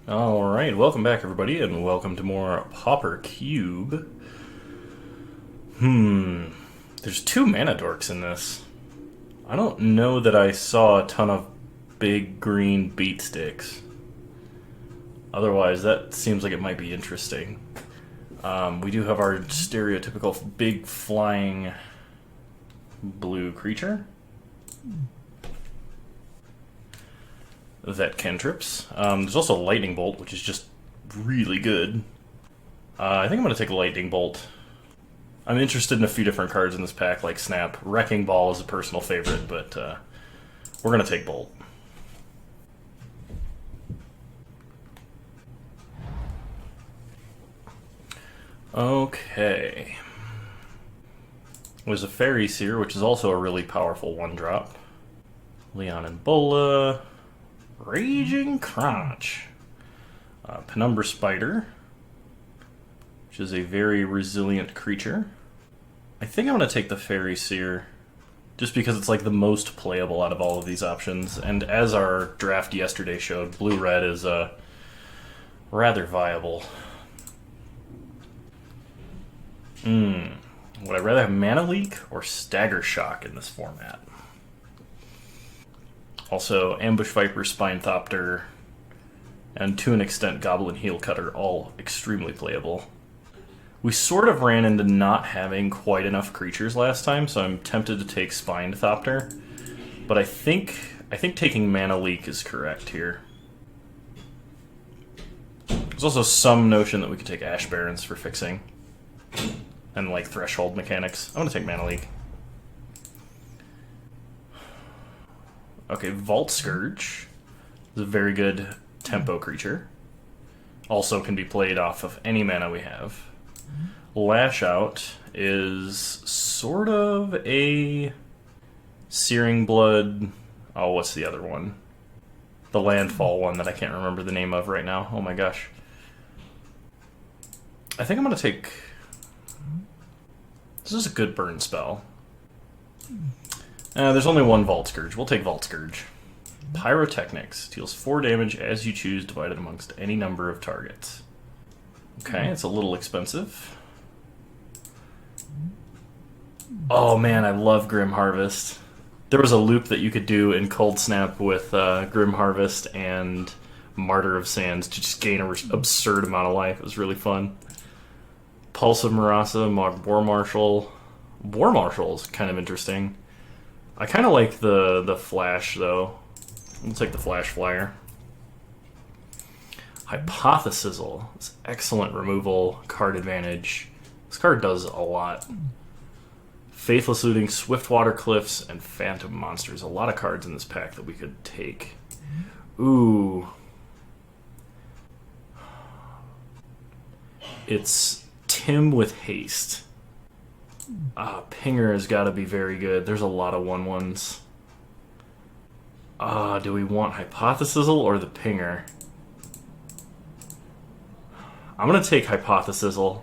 Alright, welcome back everybody, and welcome to more Pauper Cube. There's two mana dorks in this. I don't know that I saw a ton of big green beat sticks. Otherwise, that seems like it might be interesting. We do have our stereotypical big flying blue creature that cantrips. There's also Lightning Bolt, which is just really good. I think I'm going to take Lightning Bolt. I'm interested in a few different cards in this pack, like Snap. Wrecking Ball is a personal favorite, but we're going to take Bolt. Okay. There's a Fairy Seer, which is also a really powerful one-drop. Leon and Bola. Raging Crotch. Penumbra Spider, which is a very resilient creature. I think I'm going to take the Fairy Seer, just because it's like the most playable out of all of these options. And as our draft yesterday showed, blue-red is rather viable. Would I rather have Mana Leak or Stagger Shock in this format? Also, Ambush Viper, Spinethopter, and to an extent Goblin Heel Cutter, all extremely playable. We sort of ran into not having quite enough creatures last time, so I'm tempted to take Spinethopter. But I think taking Mana Leak is correct here. There's also some notion that we could take Ash Barrens for fixing. And like threshold mechanics. I'm gonna take Mana Leak. Okay, Vault Scourge is a very good tempo creature. Also can be played off of any mana we have. Lash Out is sort of a Searing Blood. Oh, what's the other one? The Landfall one that I can't remember the name of right now. Oh my gosh. I think I'm going to take... This is a good burn spell. There's only one Vault Scourge. We'll take Vault Scourge. Pyrotechnics deals 4 damage as you choose, divided amongst any number of targets. Okay, it's a little expensive. Oh man, I love Grim Harvest. There was a loop that you could do in Cold Snap with Grim Harvest and Martyr of Sands to just gain an absurd amount of life. It was really fun. Pulse of Marasa, War Marshal. War Marshal is kind of interesting. I kind of like the Flash, though. We'll take the Flash Flyer. Hypothesizzle. It's excellent removal, card advantage. This card does a lot. Faithless Looting, Swiftwater Cliffs, and Phantom Monsters. A lot of cards in this pack that we could take. Ooh. It's Tim with Haste. Pinger has got to be very good. There's a lot of 1/1s. Do we want Hypothesizzle or the Pinger? I'm gonna take Hypothesizzle,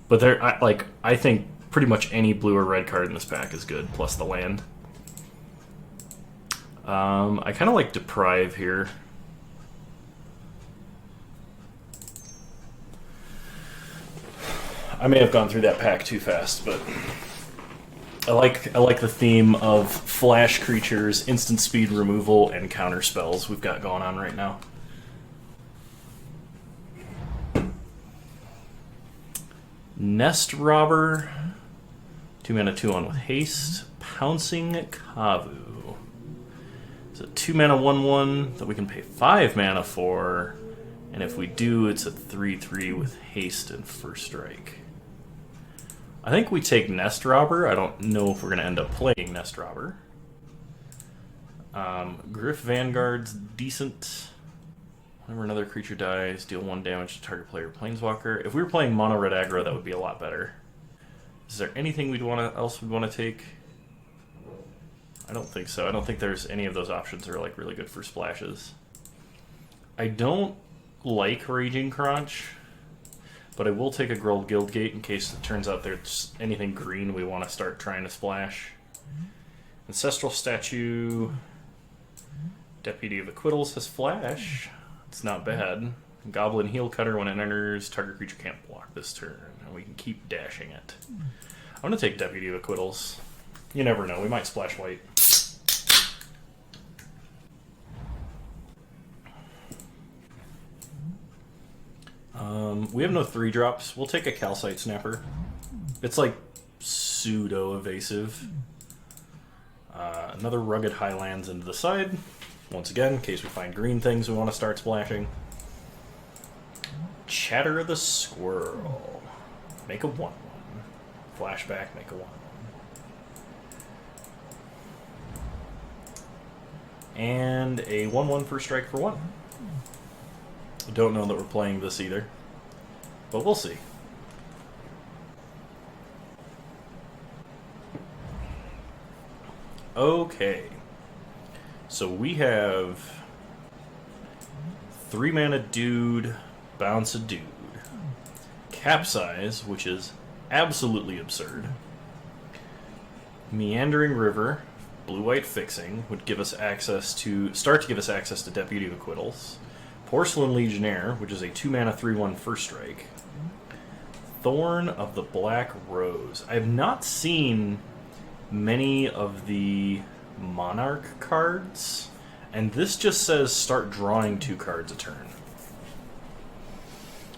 but I think pretty much any blue or red card in this pack is good, plus the land. I kind of like Deprive here. I may have gone through that pack too fast, but I like the theme of flash creatures, instant speed removal, and counter spells we've got going on right now. Nest Robber, 2 mana, 2/1 with haste. Pouncing Kavu. It's a 2 mana 1/1 that we can pay 5 mana for, and if we do, it's a 3/3 with haste and first strike. I think we take Nest Robber. I don't know if we're going to end up playing Nest Robber. Griff Vanguard's decent. Whenever another creature dies, deal 1 damage to target player Planeswalker. If we were playing mono red aggro, that would be a lot better. Is there anything else we'd want to take? I don't think so. I don't think there's any of those options that are like really good for splashes. I don't like Raging Crotch, but I will take a Gold Guildgate in case it turns out there's anything green we want to start trying to splash. Ancestral Statue. Deputy of Acquittals has Flash. It's not bad. Goblin Heel Cutter when it enters. Target creature can't block this turn. And we can keep dashing it. I'm going to take Deputy of Acquittals. You never know. We might splash white. We have no 3-drops. We'll take a Calcite Snapper. It's like pseudo-evasive. Another Rugged Highlands into the side. Once again, in case we find green things we want to start splashing. Chatter the Squirrel. Make a 1/1. Flashback, make a 1/1. And a 1/1 for strike for 1. I don't know that we're playing this either, but we'll see. Okay. So we have 3 mana dude, bounce a dude. Capsize, which is absolutely absurd. Meandering River, blue-white fixing, would give us access to Deputy of Acquittals. Porcelain Legionnaire, which is a 2-mana 3/1 first strike. Thorn of the Black Rose. I have not seen many of the Monarch cards, and this just says start drawing 2 cards a turn.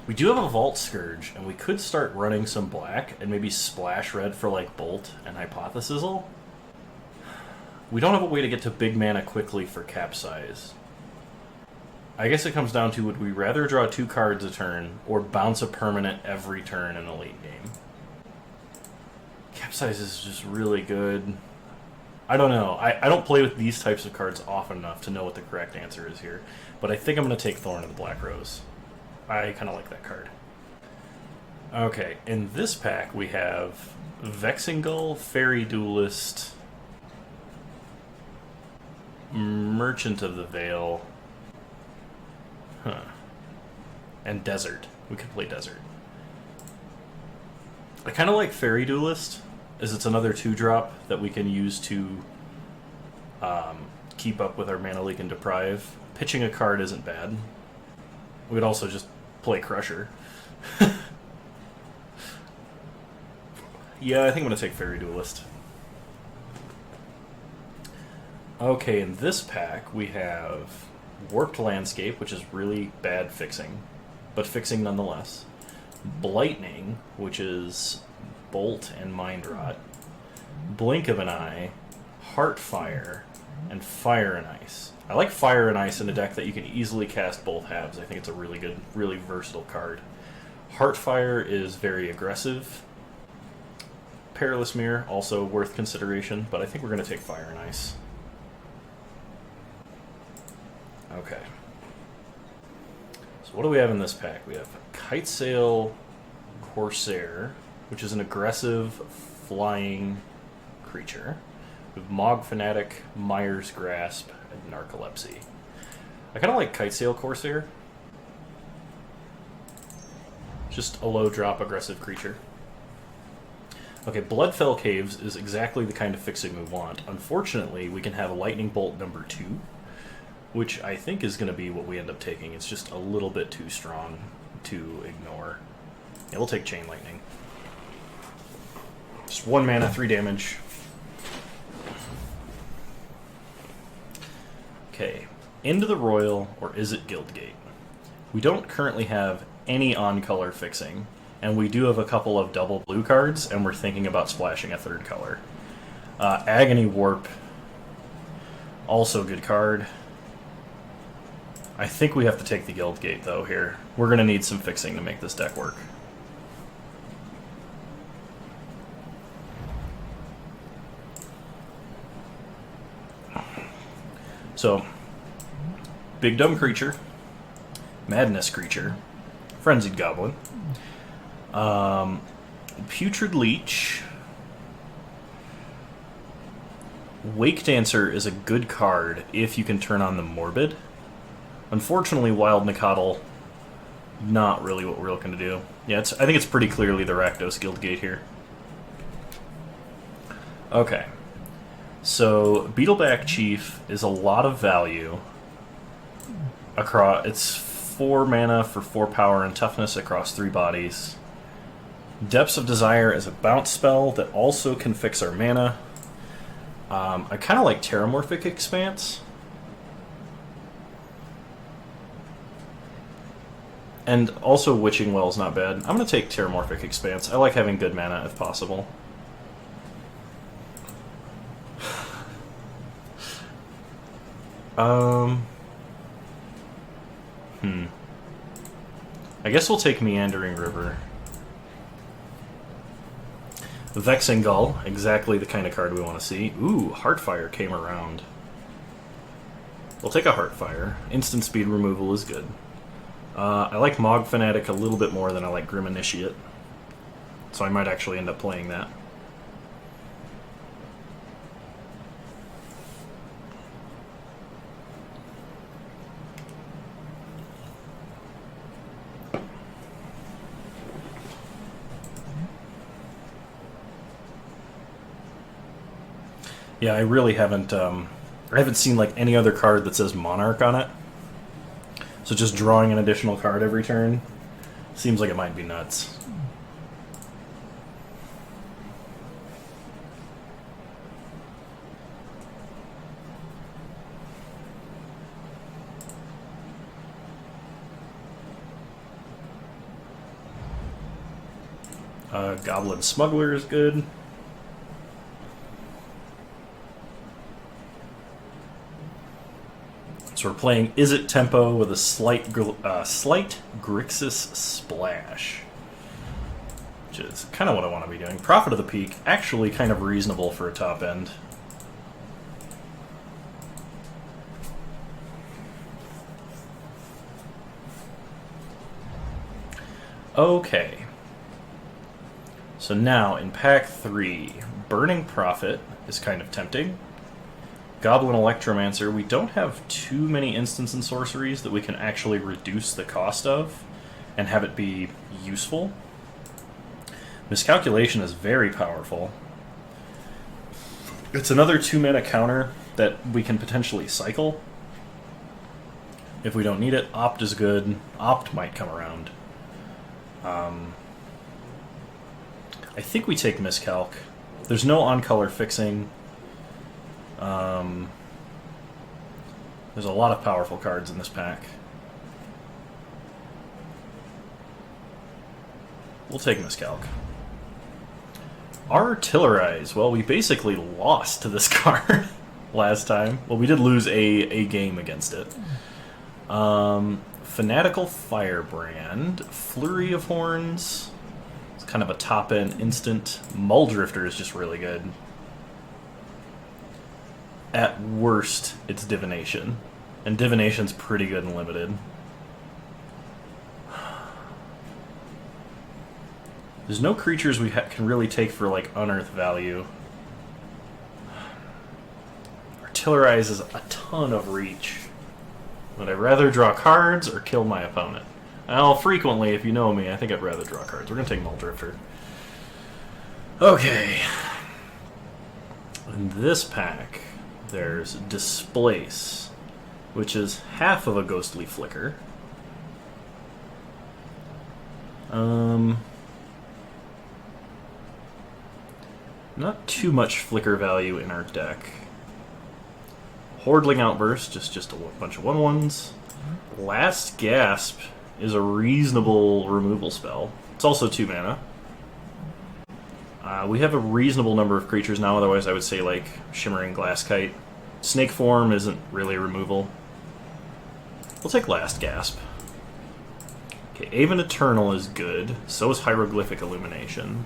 We do have a Vault Scourge, and we could start running some black and maybe splash red for like Bolt and Hypothesizal. We don't have a way to get to big mana quickly for Capsize. I guess it comes down to, would we rather draw 2 cards a turn or bounce a permanent every turn in a late game? Capsize is just really good. I don't know. I don't play with these types of cards often enough to know what the correct answer is here. But I think I'm going to take Thorn of the Black Rose. I kind of like that card. Okay, in this pack we have Vexingull, Fairy Duelist, Merchant of the Veil, and Desert. We could play Desert. I kind of like Fairy Duelist, as it's another 2-drop that we can use to keep up with our Mana Leak and Deprive. Pitching a card isn't bad. We could also just play Crusher. Yeah, I think I'm going to take Fairy Duelist. Okay, in this pack we have Warped Landscape, which is really bad fixing, but fixing nonetheless. Blightning, which is Bolt and Mind Rot. Blink of an Eye, Heartfire, and Fire and Ice. I like Fire and Ice in a deck that you can easily cast both halves. I think it's a really good, really versatile card. Heartfire is very aggressive. Perilous Mirror, also worth consideration, but I think we're going to take Fire and Ice. Okay. So what do we have in this pack? We have Kitesail Corsair, which is an aggressive flying creature. We have Mog Fanatic, Myers Grasp, and Narcolepsy. I kind of like Kitesail Corsair. Just a low drop aggressive creature. Okay, Bloodfell Caves is exactly the kind of fixing we want. Unfortunately, we can have a Lightning Bolt number 2, which I think is going to be what we end up taking. It's just a little bit too strong to ignore. Yeah, we'll take Chain Lightning. Just 1 mana, 3 damage. Okay, Into the Royal, or is it Guildgate? We don't currently have any on-color fixing, and we do have a couple of double blue cards, and we're thinking about splashing a 3rd color. Agony Warp, also good card. I think we have to take the Guildgate, though, here. We're going to need some fixing to make this deck work. So, Big Dumb Creature, Madness Creature, Frenzied Goblin, Putrid Leech. Wake Dancer is a good card if you can turn on the Morbid. Unfortunately, Wild Nicodle, not really what we're looking to do. Yeah, I think it's pretty clearly the Rakdos Guildgate here. Okay. So, Beetleback Chief is a lot of value. Across, it's 4 mana for 4 power and toughness across 3 bodies. Depths of Desire is a bounce spell that also can fix our mana. I kind of like Terramorphic Expanse. And also Witching Well is not bad. I'm going to take Terramorphic Expanse. I like having good mana if possible. I guess we'll take Meandering River. Vexing Gull, exactly the kind of card we want to see. Ooh, Heartfire came around. We'll take a Heartfire. Instant speed removal is good. I like Mog Fanatic a little bit more than I like Grim Initiate, so I might actually end up playing that. Yeah, I really haven't. I haven't seen like any other card that says Monarch on it. So just drawing an additional card every turn seems like it might be nuts. Goblin Smuggler is good. So we're playing Is It Tempo with a slight Grixis Splash, which is kind of what I want to be doing. Prophet of the Peak, actually kind of reasonable for a top end. Okay. So now in pack 3, Burning Prophet is kind of tempting. Goblin Electromancer, we don't have too many instants and sorceries that we can actually reduce the cost of and have it be useful. Miscalculation is very powerful. It's another 2-mana counter that we can potentially cycle if we don't need it. Opt is good. Opt might come around. I think we take Miscalc. There's no on-color fixing. There's a lot of powerful cards in this pack. We'll take Miscalc. Artillerize. Well, we basically lost to this card last time. Well, we did lose a game against it. Fanatical Firebrand. Flurry of Horns. It's kind of a top-end instant. Muldrifter is just really good. At worst, it's Divination. And Divination's pretty good and limited. There's no creatures we can really take for, like, unearth value. Artillerize is a ton of reach. Would I rather draw cards or kill my opponent? Well, frequently, if you know me, I think I'd rather draw cards. We're going to take Muldrifter. Okay. In this pack, there's Displace, which is half of a Ghostly Flicker. Not too much flicker value in our deck. Hordling Outburst, just a bunch of 1/1s. Last Gasp is a reasonable removal spell. It's also 2 mana. We have a reasonable number of creatures now, otherwise I would say like Shimmering Glasskite. Snake Form isn't really removal. We'll take Last Gasp. Okay, Aven Eternal is good. So is Hieroglyphic Illumination.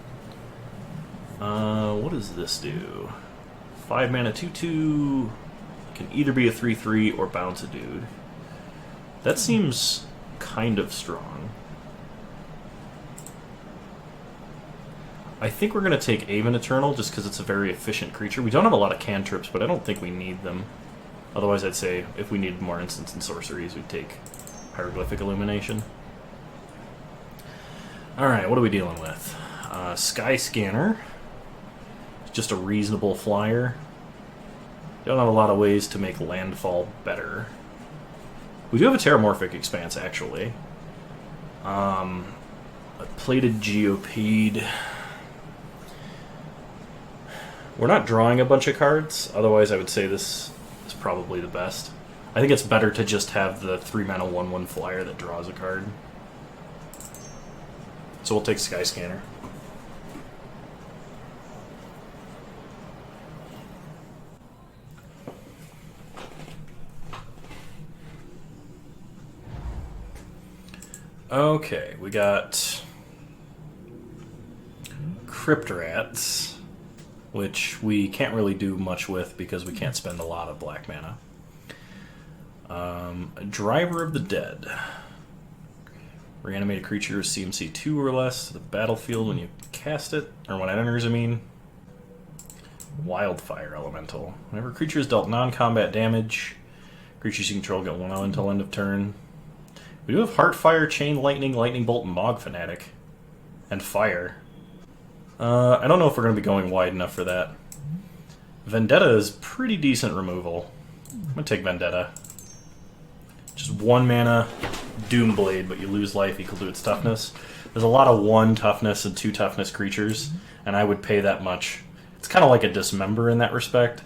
What does this do? 5 mana 2/2. Can either be a 3/3 or bounce a dude. That seems kind of strong. I think we're going to take Aven Eternal just because it's a very efficient creature. We don't have a lot of cantrips, but I don't think we need them. Otherwise, I'd say if we needed more instants and sorceries, we'd take Hieroglyphic Illumination. Alright, what are we dealing with? Sky Scanner. Just a reasonable flyer. Don't have a lot of ways to make landfall better. We do have a Terramorphic Expanse, actually. A Plated Geopede. We're not drawing a bunch of cards, otherwise I would say this is probably the best. I think it's better to just have the 3-mana 1/1 flyer that draws a card. So we'll take Skyscanner. Okay, we got Crypt Rats, which we can't really do much with because we can't spend a lot of black mana. Driver of the Dead. Reanimate a creature with CMC 2 or less to the battlefield when you cast it, or when it enters, I mean. Wildfire Elemental. Whenever a creature is dealt non-combat damage, creatures you control get 1/0 until end of turn. We do have Heartfire, Chain Lightning, Lightning Bolt, and Mog Fanatic. And Fire. I don't know if we're going to be going wide enough for that. Vendetta is pretty decent removal. I'm going to take Vendetta. Just 1 mana, Doomblade, but you lose life equal to its toughness. There's a lot of 1 toughness and 2 toughness creatures, and I would pay that much. It's kind of like a Dismember in that respect,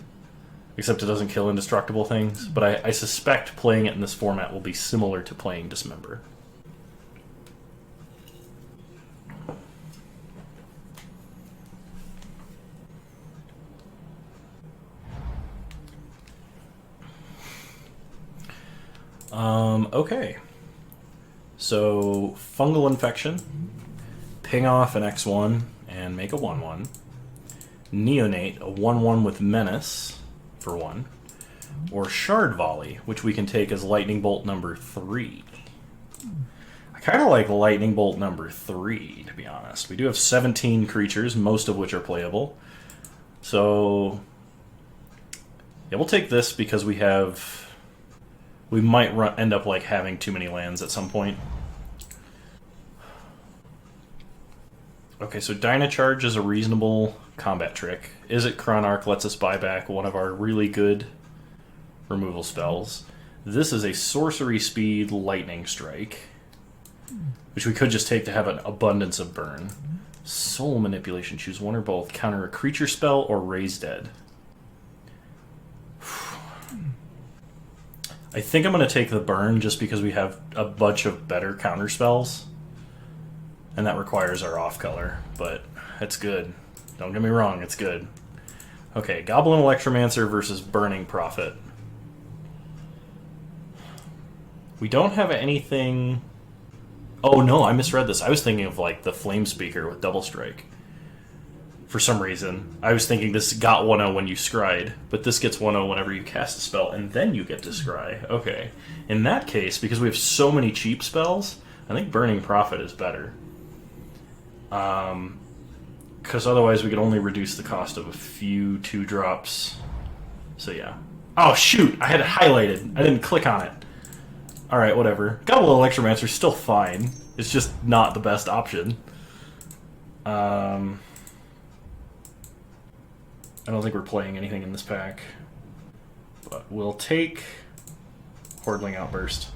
except it doesn't kill indestructible things, but I suspect playing it in this format will be similar to playing Dismember. Okay. So, Fungal Infection, ping off an X1 and make a 1/1. Neonate, a 1/1 with Menace for 1. Or Shard Volley, which we can take as Lightning Bolt number 3. I kind of like Lightning Bolt number 3, to be honest. We do have 17 creatures, most of which are playable. So, yeah, we'll take this because we have... We might end up like having too many lands at some point. Okay, so Dynacharge is a reasonable combat trick. Is it Chronarch lets us buy back one of our really good removal spells. This is a sorcery speed Lightning Strike, which we could just take to have an abundance of burn. Soul Manipulation, choose one or both. Counter a creature spell or raise dead. I think I'm going to take the burn just because we have a bunch of better counter spells. And that requires our off color, but it's good. Don't get me wrong, it's good. Okay, Goblin Electromancer versus Burning Prophet. We don't have anything... Oh no, I misread this. I was thinking of like the Flame Speaker with Double Strike. For some reason. I was thinking this got 1/0 when you scryed, but this gets 1/0 whenever you cast a spell, and then you get to scry. Okay. In that case, because we have so many cheap spells, I think Burning Prophet is better. Because otherwise we could only reduce the cost of a few 2-drops. So yeah. Oh shoot! I had it highlighted. I didn't click on it. Alright, whatever. Goblin Electromancer is still fine. It's just not the best option. I don't think we're playing anything in this pack. But we'll take Hordling Outburst.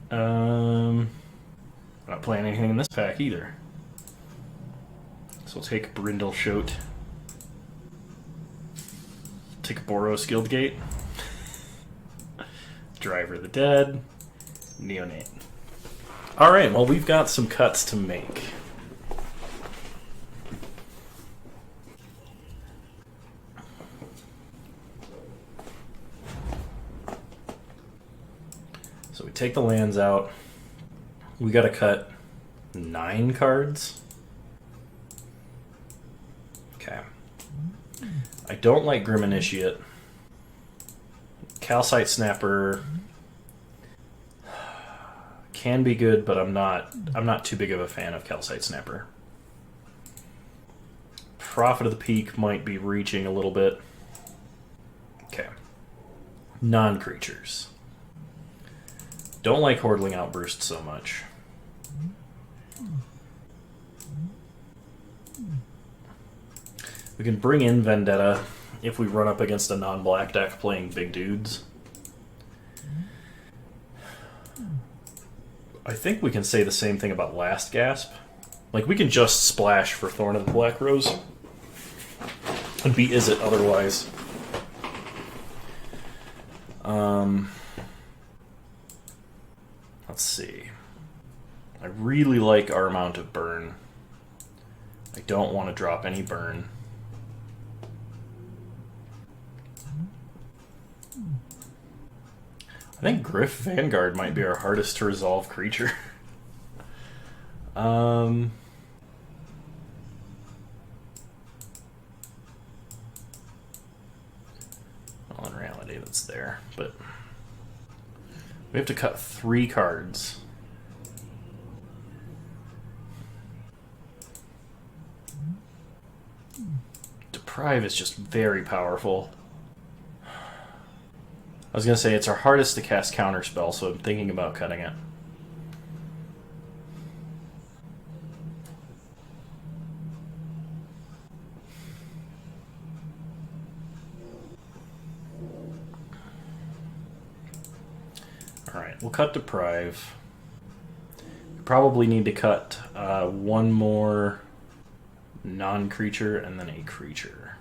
Not playing anything in this pack either. So we'll take Brindle Shoat. Take Boros Guildgate. Driver of the Dead. Neonate. Alright, well we've got some cuts to make. So we take the lands out. We gotta cut 9 cards. Okay. I don't like Grim Initiate. Calcite Snapper can be good, but I'm not too big of a fan of Calcite Snapper. Prophet of the Peak might be reaching a little bit. Okay. Non-creatures. Don't like Hordling Outburst so much. We can bring in Vendetta if we run up against a non-black deck playing big dudes. I think we can say the same thing about Last Gasp. Like, we can just splash for Thorn of the Black Rose and be Is It otherwise. Let's see. I really like our amount of burn. I don't want to drop any burn. I think Griff Vanguard might be our hardest to resolve creature. Well, in reality, that's there, but we have to cut 3 cards. Deprive is just very powerful. I was going to say it's our hardest to cast Counterspell, so I'm thinking about cutting it. Alright, we'll cut Deprive. Probably need to cut one more non-creature and then a creature.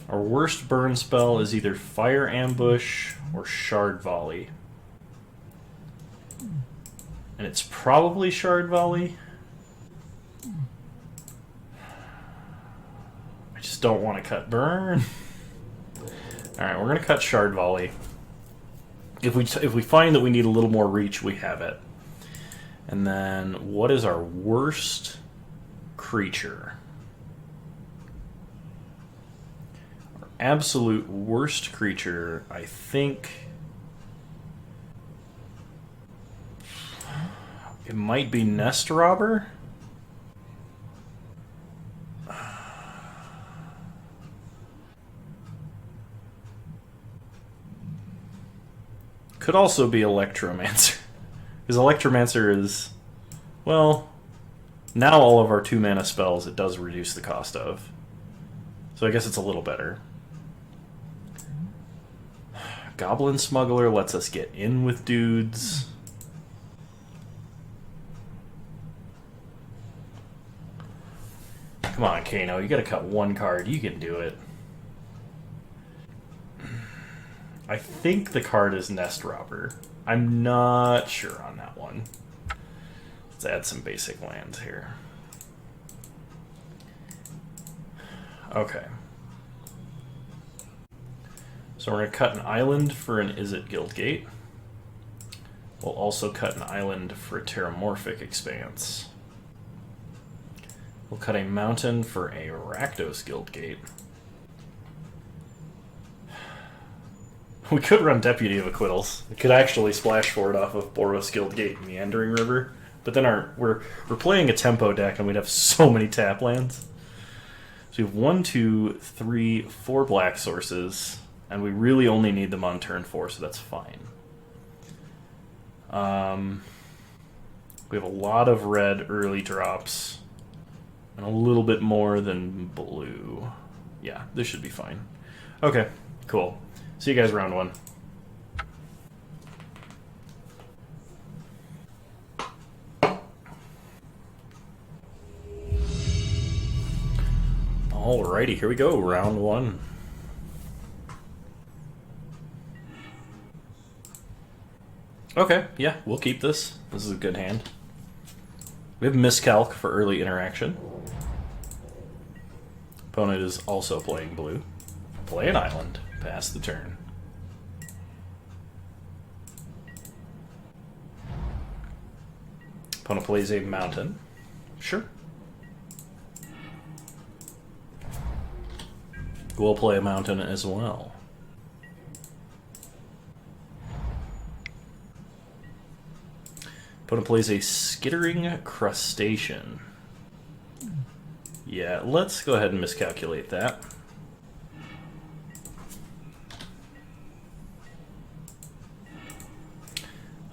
Our worst burn spell is either Fire Ambush or Shard Volley. And it's probably Shard Volley. I just don't want to cut burn. Alright, we're going to cut Shard Volley. If we find that we need a little more reach, we have it. And then, what is our worst creature? Our absolute worst creature, I think... it might be Nest Robber? Could also be Electromancer. Because Electromancer is... well, now all of our 2-mana spells it does reduce the cost of. So I guess it's a little better. Goblin Smuggler lets us get in with dudes. Come on, Kano, you gotta cut 1 card. You can do it. I think the card is Nest Robber. I'm not sure on that one. Let's add some basic lands here. Okay. So we're going to cut an island for an Izzet Guildgate. We'll also cut an island for a Terramorphic Expanse. We'll cut a mountain for a Rakdos Guildgate. We could run Deputy of Acquittals. We could actually splash for it off of Boros Guildgate and Meandering River. But then we're playing a tempo deck and we'd have so many tap lands. So we have 1, 2, 3, 4 black sources, and we really only need them on turn 4, so that's fine. We have a lot of red early drops, and a little bit more than blue. Yeah, this should be fine. Okay, cool. See you guys round 1. Alrighty, here we go, round 1. Okay, yeah, we'll keep this. This is a good hand. We have Miscalc for early interaction. Opponent is also playing blue. Play an island. Pass the turn. Opponent plays a mountain. Sure. We'll play a mountain as well. Opponent plays a Skittering Crustacean. Yeah, let's go ahead and miscalculate that.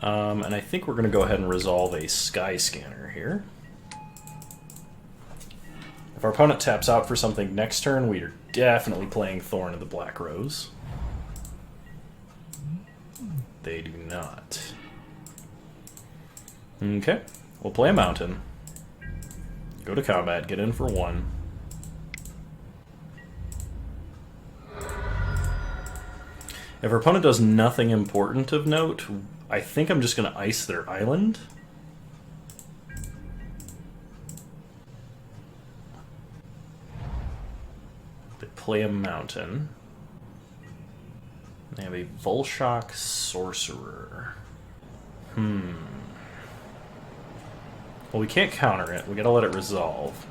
And I think we're going to go ahead and resolve a Sky Scanner here. If our opponent taps out for something next turn, we are definitely playing Thorn of the Black Rose. they do not. Okay, we'll play a mountain. Go to combat, get in for 1. If our opponent does nothing important of note, I think I'm just going to ice their island. They play a mountain. They have a Volshock Sorcerer. Well, we can't counter it. We gotta let it resolve.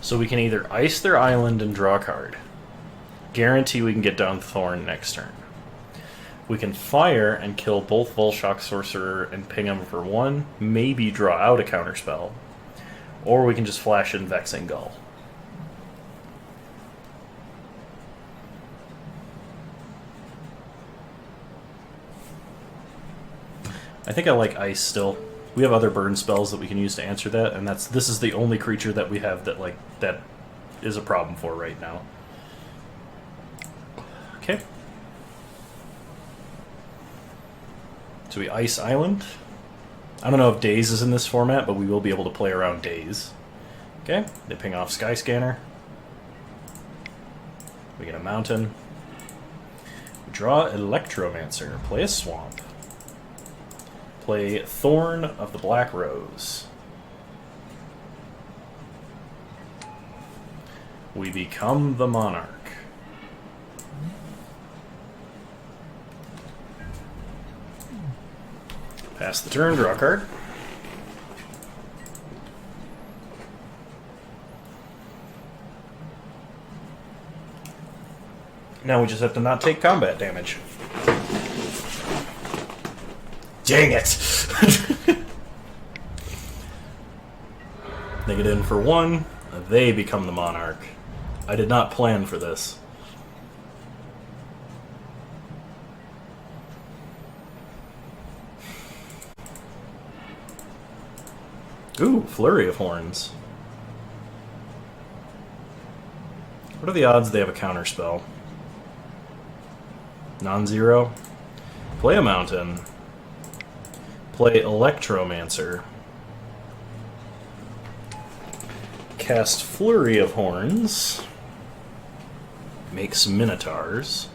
So we can either ice their island and draw a card. Guarantee we can get down Thorn next turn. We can fire and kill both Volshock Sorcerer and ping them for 1, maybe draw out a counterspell. Or we can just flash in Vexing Gull. I think I like Ice still. We have other burn spells that we can use to answer that, and this is the only creature that we have that is a problem for right now. Okay. So we ice Island. I don't know if Daze is in this format, but we will be able to play around Daze. Okay, they ping off Skyscanner. We get a mountain. We draw Electromancer, play a swamp. Play Thorn of the Black Rose. We become the Monarch. Pass the turn, draw a card. Now we just have to not take combat damage. Dang it! They get in for 1. They become the Monarch. I did not plan for this. Ooh, Flurry of Horns. What are the odds they have a counterspell? Non-zero. Play a mountain. Play Electromancer. Cast Flurry of Horns. Makes Minotaurs.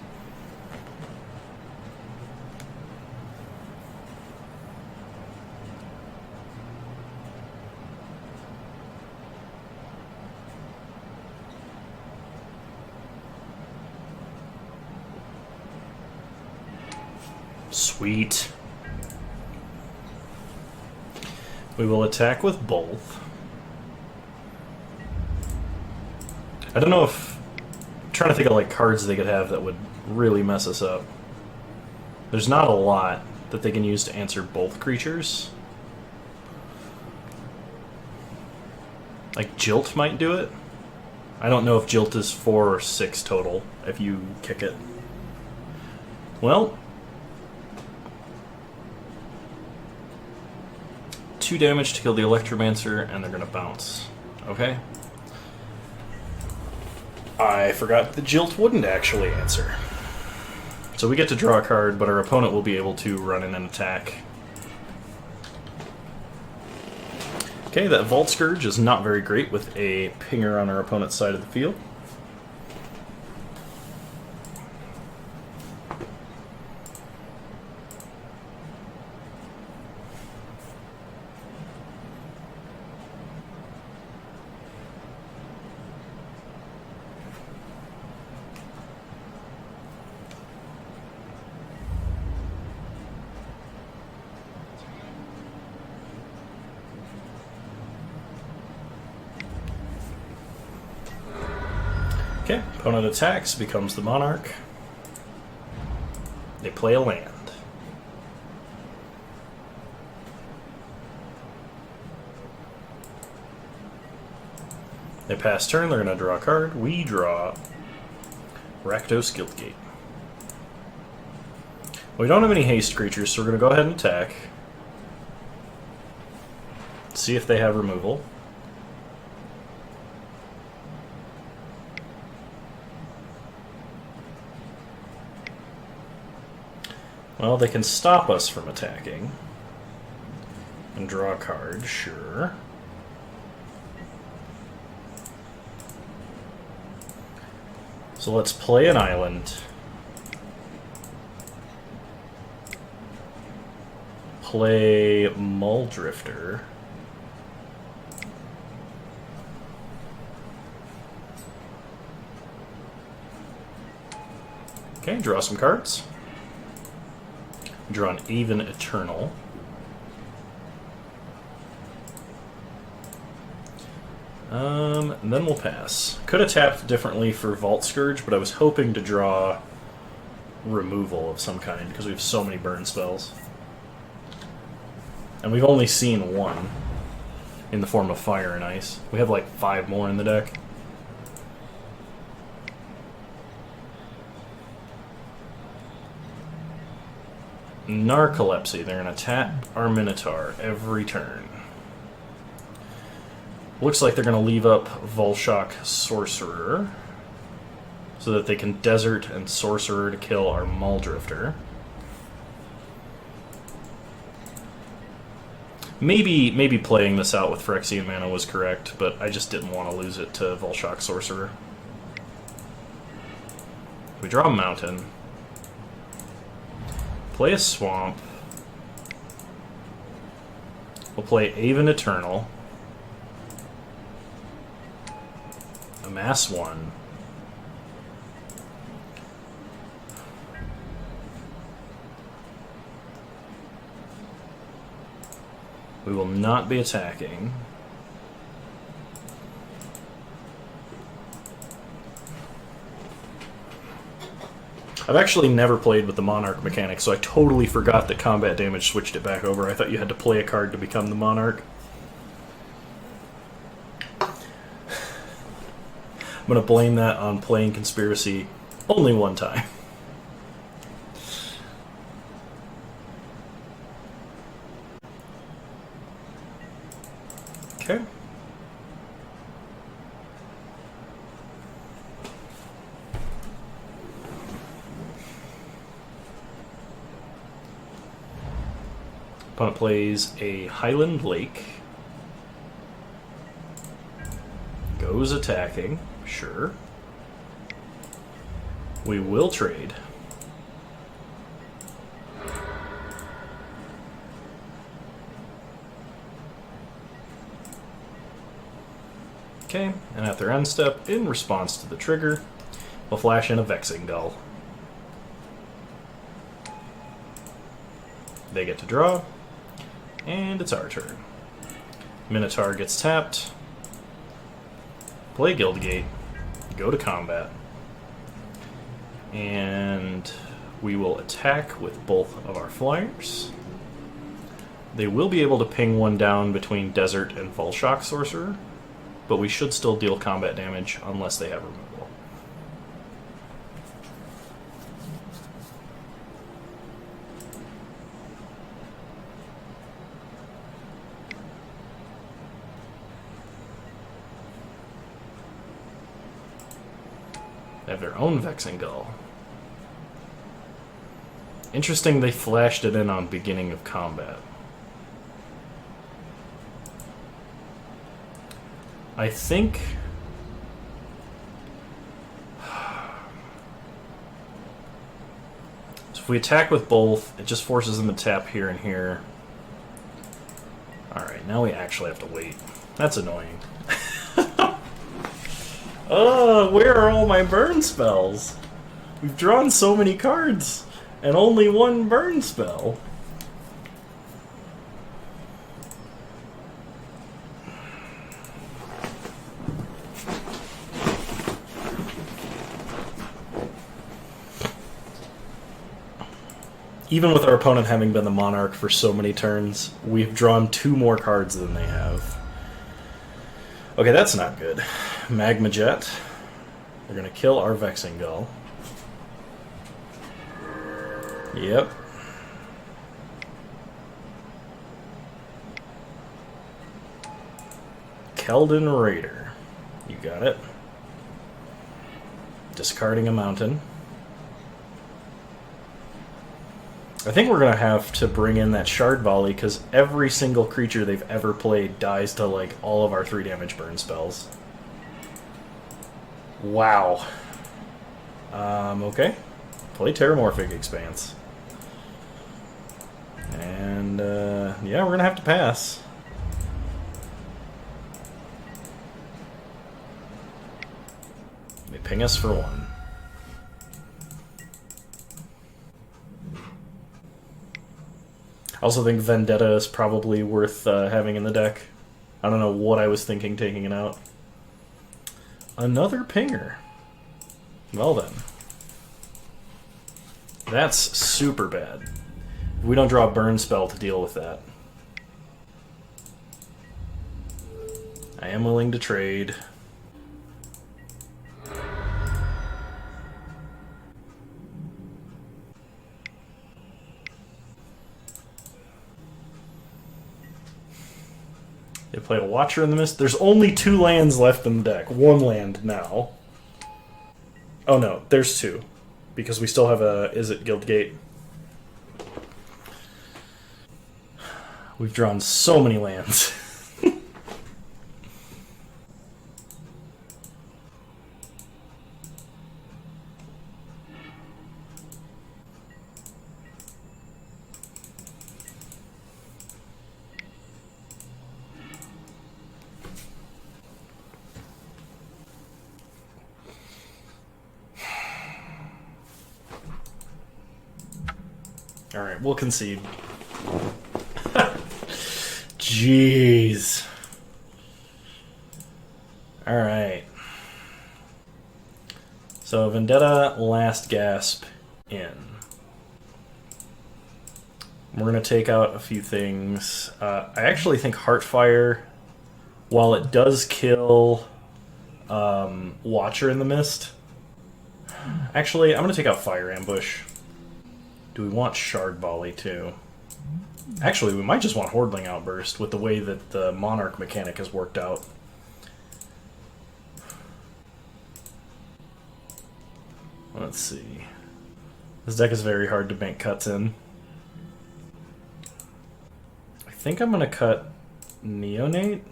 Sweet. We will attack with both. I don't know if... I'm trying to think of like cards they could have that would really mess us up. There's not a lot that they can use to answer both creatures. Like Jilt might do it. I don't know if Jilt is 4 or 6 total if you kick it. Well... 2 damage to kill the Electromancer, and they're going to bounce. Okay. I forgot the Jilt wouldn't actually answer. So we get to draw a card, but our opponent will be able to run in and attack. Okay, that Vault Scourge is not very great with a pinger on our opponent's side of the field. Okay, opponent attacks, becomes the Monarch. They play a land. They pass turn, they're going to draw a card. We draw Rakdos Guildgate. We don't have any haste creatures, so we're going to go ahead and attack. See if they have removal. Well, they can stop us from attacking. And draw a card, sure. So let's play an island. Play Muldrifter. Okay, draw some cards. Draw an Even Eternal. And then we'll pass. Could have tapped differently for Vault Scourge, but I was hoping to draw removal of some kind, because we have so many burn spells. And we've only seen one, in the form of Fire and Ice. We have like 5 more in the deck. Narcolepsy. They're going to tap our Minotaur every turn. Looks like they're going to leave up Volshock Sorcerer so that they can Desert and Sorcerer to kill our Muldrifter. Maybe playing this out with Phyrexian Mana was correct, but I just didn't want to lose it to Volshock Sorcerer. We draw a Mountain. Play a Swamp. We'll play Even Eternal. Amass 1. We will not be attacking. I've actually never played with the Monarch mechanic, so I totally forgot that combat damage switched it back over. I thought you had to play a card to become the Monarch. I'm going to blame that on playing Conspiracy only one time. Okay. Opponent plays a Highland Lake. Goes attacking. Sure. We will trade. Okay, and at their end step, in response to the trigger, we'll flash in a Vexing Gull. They get to draw, and it's our turn. Minotaur gets tapped. Play Guildgate. Go to combat. And we will attack with both of our flyers. They will be able to ping one down between Desert and Volshock Sorcerer, but we should still deal combat damage unless they have removal. They have their own Vexing Gull. Interesting they flashed it in on beginning of combat. I think... So if we attack with both, it just forces them to tap here and here. Alright, now we actually have to wait. That's annoying. Where are all my burn spells? We've drawn so many cards, and only one burn spell. Even with our opponent having been the Monarch for so many turns, we've drawn 2 more cards than they have. Okay, that's not good. Magma Jet. They're going to kill our Vexing Gull. Yep. Keldon Raider. You got it. Discarding a mountain. I think we're going to have to bring in that Shard Volley, because every single creature they've ever played dies to, like, all of our 3 damage burn spells. Wow. Okay. Play Terramorphic Expanse. And, yeah, we're going to have to pass. They ping us for 1. I also think Vendetta is probably worth having in the deck. I don't know what I was thinking taking it out. Another pinger. Well then. That's super bad. We don't draw a burn spell to deal with that. I am willing to trade. They play a Watcher in the Mist. There's only 2 lands left in the deck. 1 land now. Oh no, there's 2. Because we still have a... Is it Guildgate? We've drawn so many lands. Alright, we'll concede. Jeez. Alright. So, Vendetta, Last Gasp, in. We're going to take out a few things. I actually think Heartfire, while it does kill Watcher in the Mist... Actually, I'm going to take out Fire Ambush. Do we want Shard Volley, too? Actually, we might just want Hordling Outburst with the way that the Monarch mechanic has worked out. Let's see. This deck is very hard to make cuts in. I think I'm going to cut Neonate.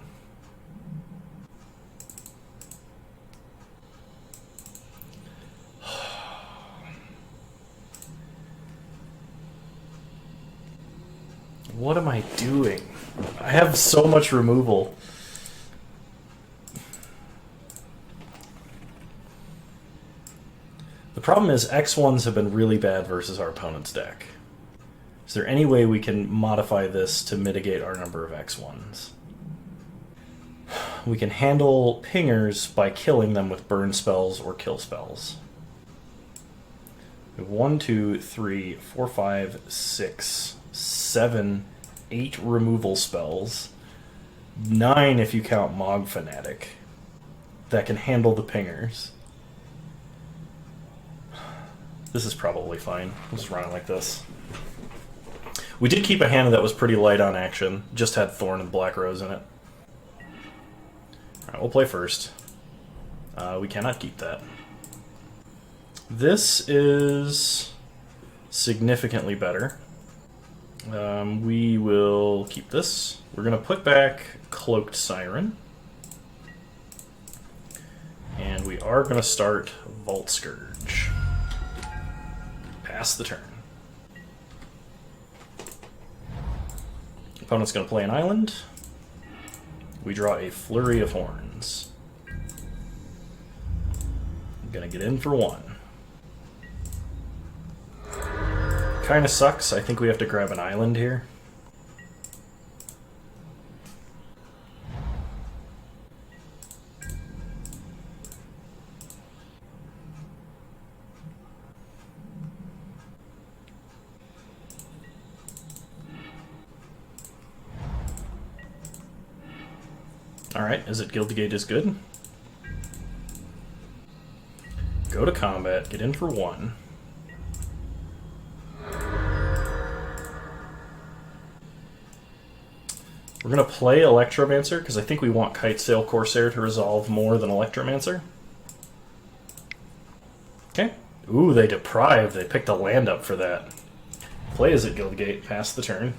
What am I doing? I have so much removal. The problem is X1s have been really bad versus our opponent's deck. Is there any way we can modify this to mitigate our number of X1s? We can handle pingers by killing them with burn spells or kill spells. We have 1, 2, 3, 4, 5, 6... 7, 8 removal spells, 9 if you count Mog Fanatic, that can handle the pingers. This is probably fine. We'll just run it like this. We did keep a hand that was pretty light on action, just had Thorn and Black Rose in it. Alright, we'll play first. We cannot keep that. This is significantly better. We will keep this. We're going to put back Cloaked Siren. And we are going to start Vault Scourge. Pass the turn. Opponent's going to play an island. We draw a Flurry of Horns. I'm going to get in for 1. Kind of sucks. I think we have to grab an island here. Alright, is it Guildgate is good? Go to combat, get in for 1. We're going to play Electromancer, because I think we want Kitesail Corsair to resolve more than Electromancer. Okay. Ooh, they deprive. They picked a land up for that. Play is at Guildgate. Pass the turn.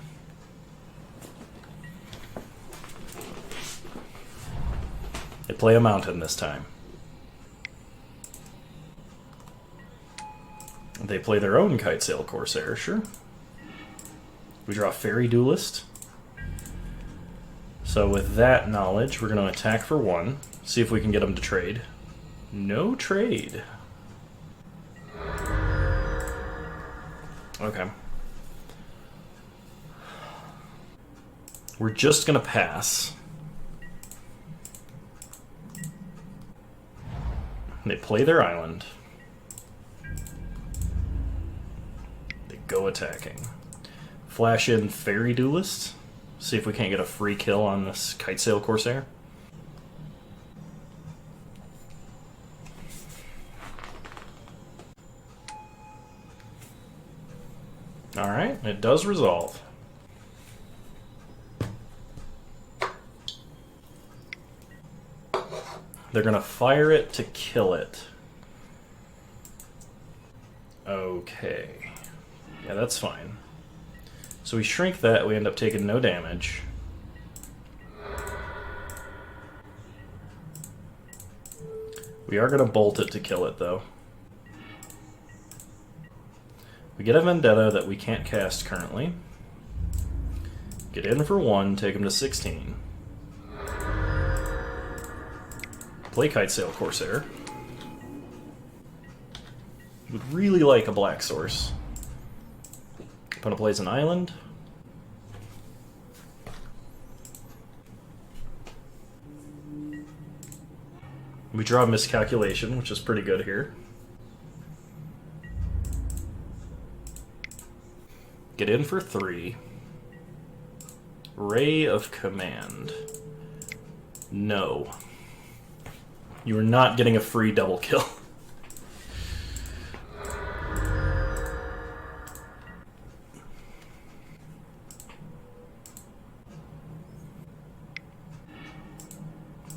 They play a mountain this time. They play their own Kitesail Corsair, sure. We draw Fairy Duelist. So with that knowledge, we're going to attack for 1. See if we can get them to trade. No trade. Okay. We're just going to pass. They play their island. They go attacking. Flash in Fairy Duelist. See if we can't get a free kill on this Kitesail Corsair. Alright, it does resolve. They're going to fire it to kill it. Okay. Yeah, that's fine. So we shrink that, we end up taking no damage. We are going to bolt it to kill it, though. We get a Vendetta that we can't cast currently. Get in for 1, take him to 16. Play Kitesail Corsair. Would really like a black source. Opponent plays an island. We draw a Miscalculation, which is pretty good here. Get in for 3. Ray of Command. No. You are not getting a free double kill.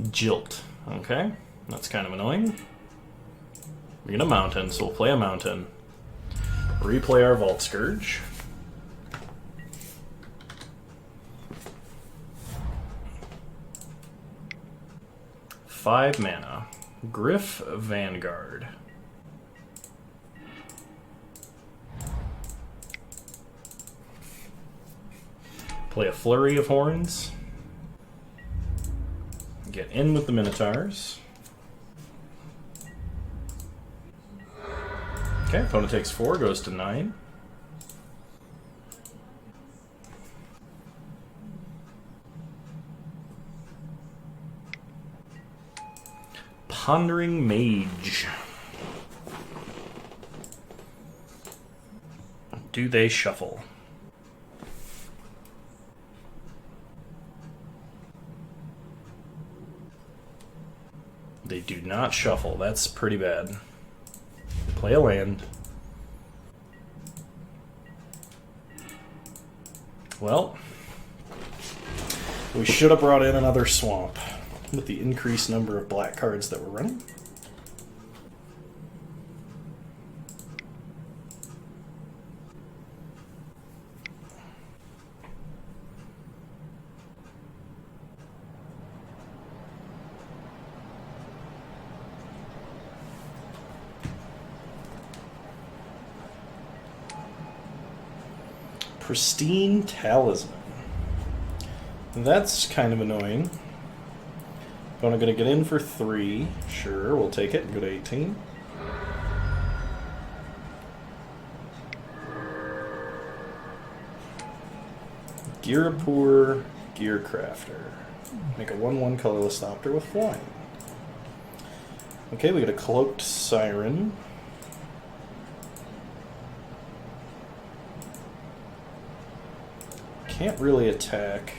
Jilt. Okay, that's kind of annoying. We get a mountain, so we'll play a mountain. Replay our Vault Scourge. Five mana. Griff Vanguard. Play a Flurry of Horns. Get in with the Minotaurs. Okay, opponent takes 4, goes to 9. Pondering Mage. Do they shuffle? They do not shuffle. That's pretty bad. Play a land. Well, we should have brought in another swamp with the increased number of black cards that we're running. Pristine Talisman. That's kind of annoying. I'm going to get in for 3. Sure, we'll take it and go to 18. Girapur Gearcrafter. Make a 1/1 colorless Thopter with flying. Okay, we get a Cloaked Siren. Can't really attack.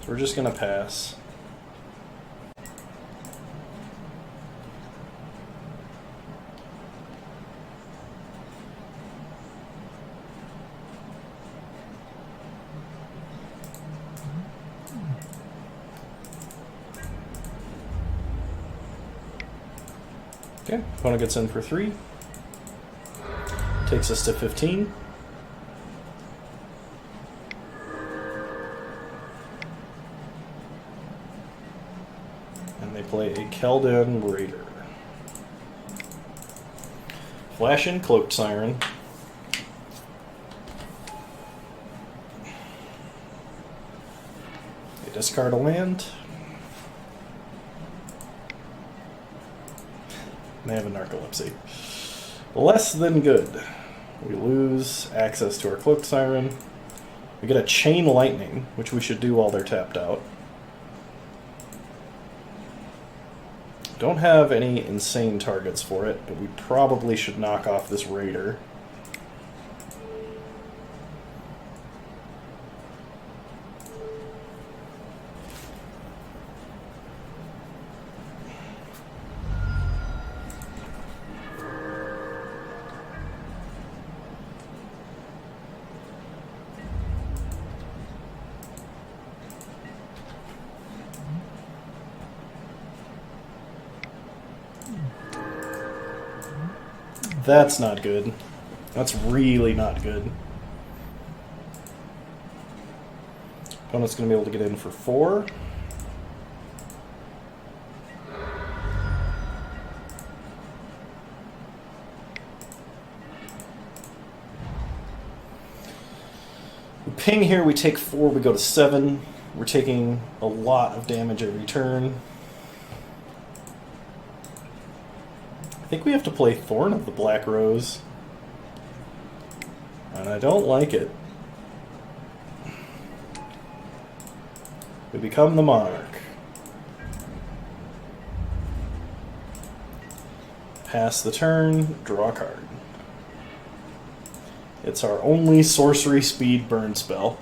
So we're just going to pass. Okay, opponent gets in for 3. Takes us to 15. And they play a Keldon Raider. Flash in Cloaked Siren. They discard a land. They have a Narcolepsy. Less than good. We lose access to our Cloaked Siren. We get a Chain Lightning, which we should do while they're tapped out. Don't have any insane targets for it, but we probably should knock off this Raider. That's not good. That's really not good. Opponent's going to be able to get in for 4. We ping here, we take 4, we go to 7. We're taking a lot of damage every turn. I think we have to play Thorn of the Black Rose. And I don't like it. We become the Monarch. Pass the turn, draw a card. It's our only sorcery speed burn spell.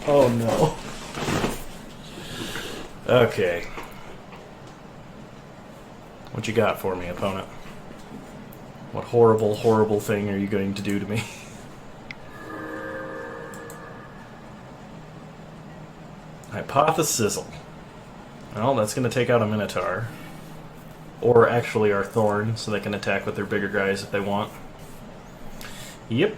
Oh no. Okay. What you got for me, opponent? What horrible, horrible thing are you going to do to me? Hypothesizzle. Well, that's going to take out a Minotaur. Or actually our Thorn, so they can attack with their bigger guys if they want. Yep.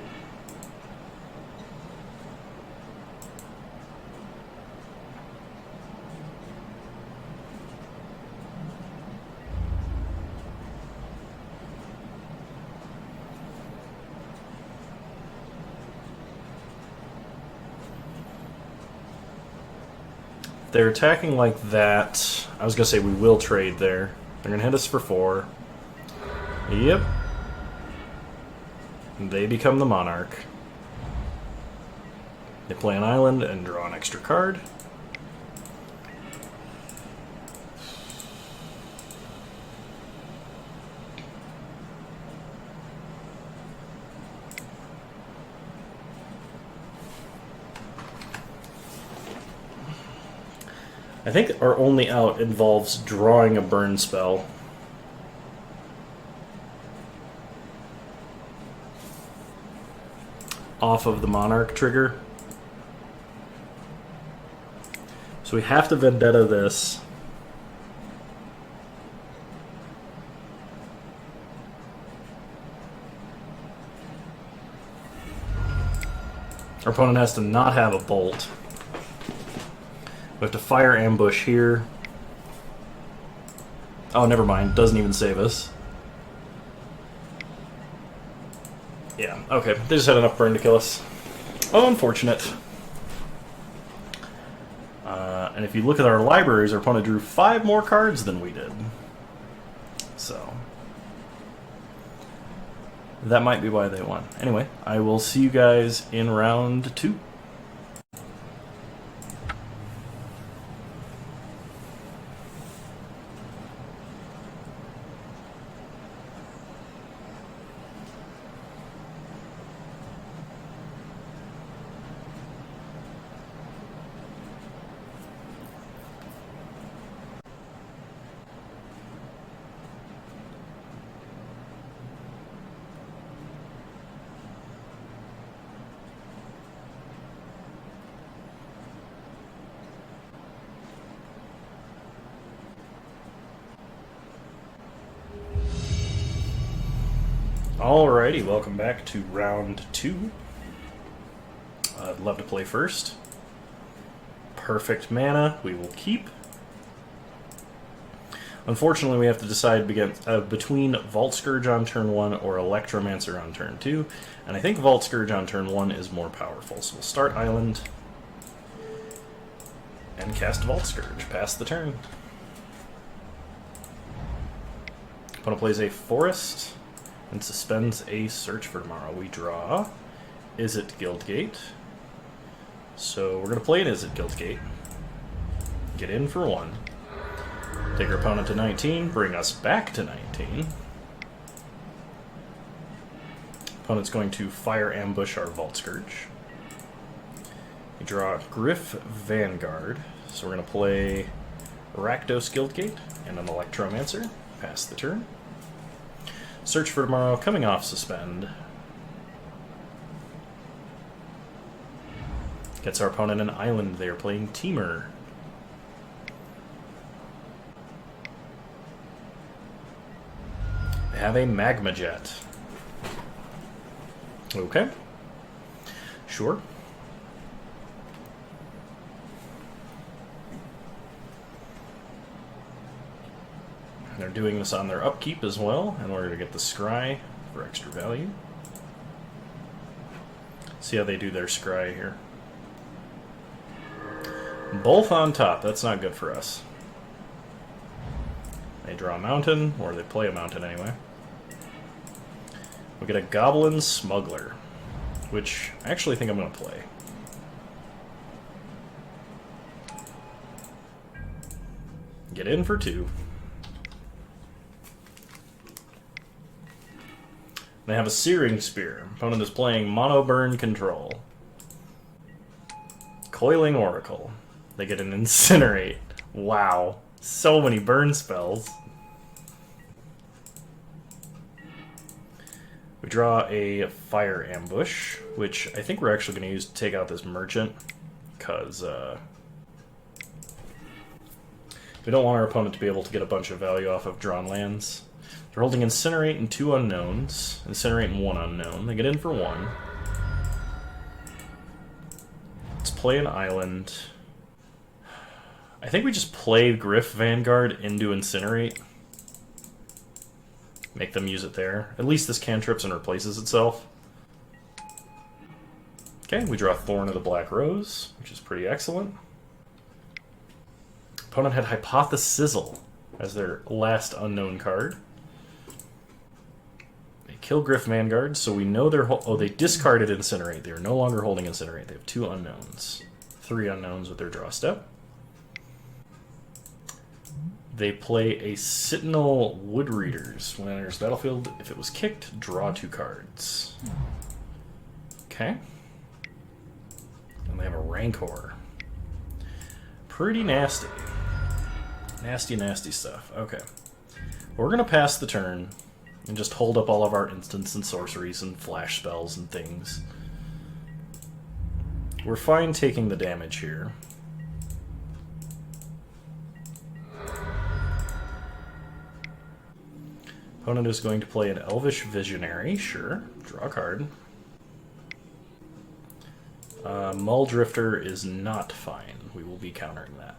They're attacking like that. I was going to say we will trade there. They're going to hit us for 4. Yep. They become the Monarch. They play an island and draw an extra card. I think our only out involves drawing a burn spell. Off of the Monarch trigger. So we have to Vendetta this. Our opponent has to not have a bolt. We have to fire ambush here. Oh, never mind. Doesn't even save us. Yeah, okay. They just had enough burn to kill us. Oh, unfortunate. And if you look at our libraries, our opponent drew 5 more cards than we did. So that might be why they won. Anyway, I will see you guys in round 2. Alrighty, welcome back to round 2. I'd love to play first. Perfect mana, we will keep. Unfortunately, we have to decide between Vault Scourge on turn 1 or Electromancer on turn 2, and I think Vault Scourge on turn 1 is more powerful. So we'll start Island and cast Vault Scourge. Pass the turn. Opponent plays a Forest and suspends a Search for Tomorrow. We draw Izzet Guildgate. So we're going to play an Izzet Guildgate. Get in for 1. Take our opponent to 19, bring us back to 19. Opponent's going to Fire Ambush our Vault Scourge. We draw Gryff Vanguard. So we're going to play Rakdos Guildgate and an Electromancer. Pass the turn. Search for Tomorrow, coming off Suspend. Gets our opponent an island. They are playing Temur. They have a Magma Jet. Okay. Sure. They're doing this on their upkeep as well in order to get the Scry for extra value. See how they do their Scry here. Both on top, that's not good for us. They draw a mountain, or they play a mountain anyway. We get a Goblin Smuggler, which I actually think I'm going to play. Get in for 2. They have a Searing Spear. Opponent is playing Mono Burn Control. Coiling Oracle. They get an Incinerate. Wow. So many burn spells. We draw a Fire Ambush, which I think we're actually going to use to take out this Merchant, because we don't want our opponent to be able to get a bunch of value off of drawn lands. They're holding Incinerate and 2 unknowns. Incinerate and 1 unknown. They get in for 1. Let's play an island. I think we just play Gryff Vanguard into Incinerate. Make them use it there. At least this cantrips and replaces itself. Okay, we draw Thorn of the Black Rose, which is pretty excellent. Opponent had Hypothesizzle as their last unknown card. They kill Gryff Vanguard, so we know they're... Oh, they discarded Incinerate. They are no longer holding Incinerate. They have 2 unknowns. 3 unknowns with their draw step. They play a Sentinel Woodreaders. When it enters the battlefield, if it was kicked, draw 2 cards. Okay. And they have a Rancor. Pretty nasty. Nasty, nasty stuff. Okay. We're going to pass the turn and just hold up all of our instants and sorceries and flash spells and things. We're fine taking the damage here. Opponent is going to play an Elvish Visionary, sure. Draw a card. Muldrifter is not fine. We will be countering that.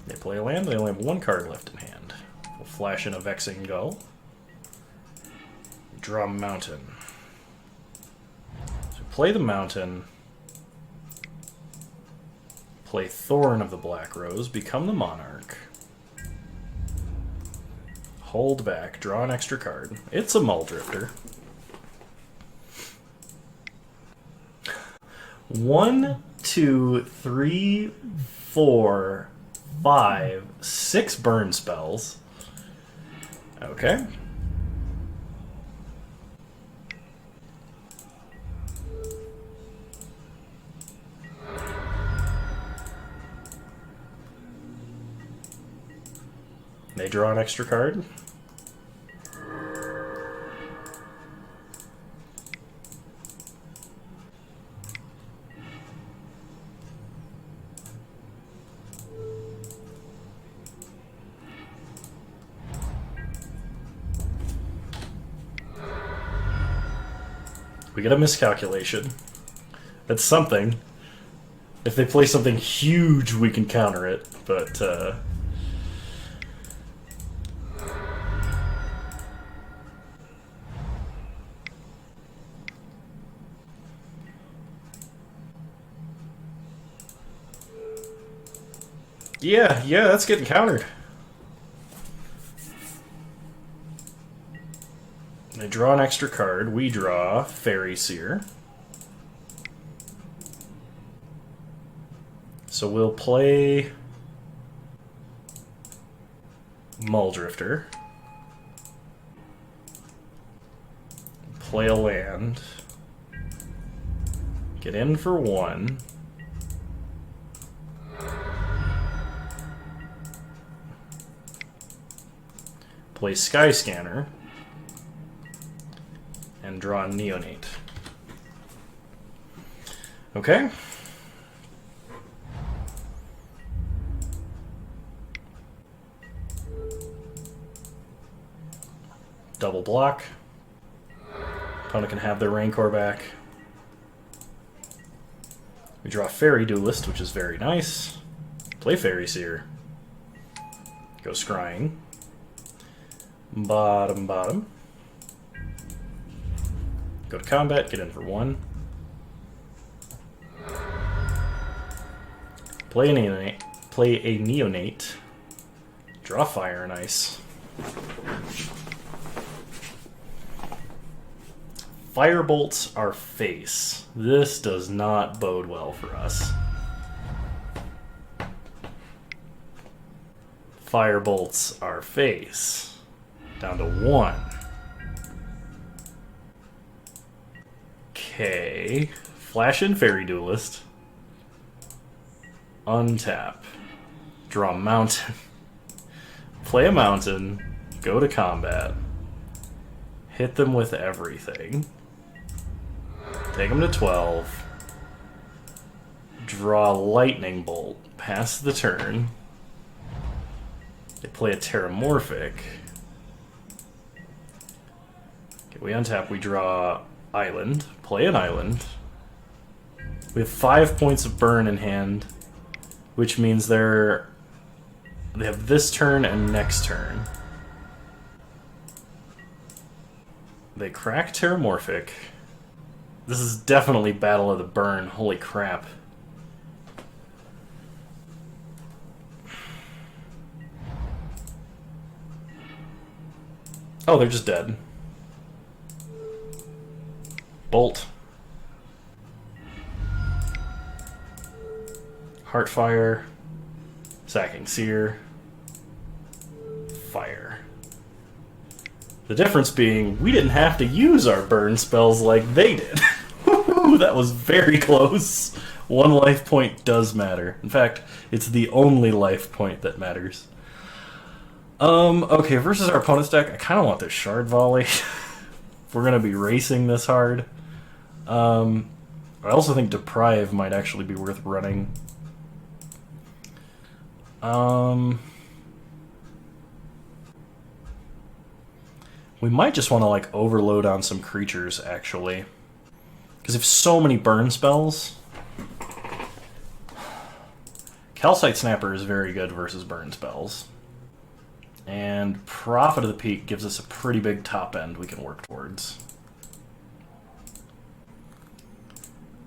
They play a land, they only have 1 card left in hand. We'll flash in a Vexing Gull. Draw a Mountain. So play the Mountain. Play Thorn of the Black Rose, become the Monarch. Hold back, draw an extra card. It's a Muldrifter. 1, 2, 3, 4, 5, 6 burn spells. Okay. They draw an extra card. We get a miscalculation. That's something. If they play something huge, we can counter it, but... Yeah, that's getting countered. They draw an extra card. We draw Fairy Seer. So we'll play Muldrifter. Play a land. Get in for 1. Play Sky Scanner. And draw a Neonate. Okay. Double block. Opponent can have their Rancor back. We draw Fairy Duelist, which is very nice. Play Fairy Seer. Go Scrying. Bottom. Go to combat, get in for 1. Play a Neonate. Draw Fire and Ice. Firebolts our face. This does not bode well for us. Firebolts our face. Down to 1. Okay. Flash in Fairy Duelist. Untap. Draw Mountain. Play a Mountain. Go to combat. Hit them with everything. Take them to 12. Draw Lightning Bolt. Pass the turn. They play a Terramorphic. Okay, we untap, we draw Island. Play an Island. We have 5 points of burn in hand, which means they have this turn and next turn. They crack Terramorphic. This is definitely Battle of the Burn. Holy crap. Oh, they're just dead. Bolt. Heartfire. Sacking Seer. Fire. The difference being, we didn't have to use our burn spells like they did. That was very close. 1 life point does matter. In fact, it's the only life point that matters. Okay, versus our opponent's deck, I kind of want this Shard Volley. If we're going to be racing this hard. I also think Deprive might actually be worth running. We might just want to like overload on some creatures, actually. Because if so many burn spells... Calcite Snapper is very good versus burn spells. And Prophet of the Peak gives us a pretty big top end we can work towards.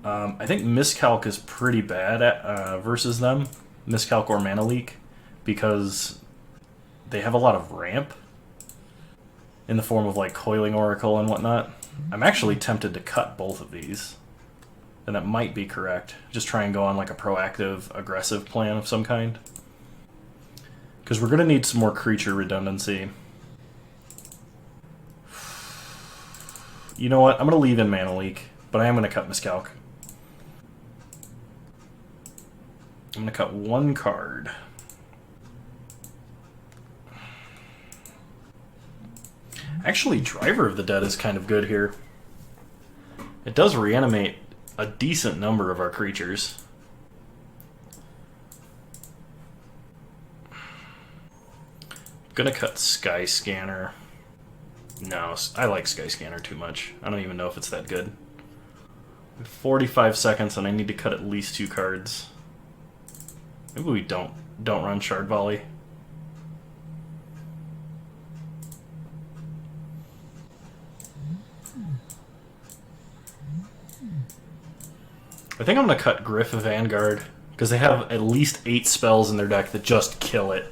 I think Miscalc is pretty bad at, versus them. Miscalc or Mana Leak. Because they have a lot of ramp. In the form of like Coiling Oracle and whatnot. I'm actually tempted to cut both of these. And that might be correct. Just try and go on like a proactive, aggressive plan of some kind. Because we're going to need some more creature redundancy. You know what? I'm going to leave in Mana Leak. But I am going to cut Miscalc. I'm going to cut 1 card. Actually, Driver of the Dead is kind of good here. It does reanimate a decent number of our creatures. I'm gonna cut Sky Scanner. No, I like Sky Scanner too much. I don't even know if it's that good. 45 seconds, and I need to cut at least 2 cards. Maybe we don't run Shard Volley. I think I'm going to cut Gryff of Vanguard, because they have at least 8 spells in their deck that just kill it.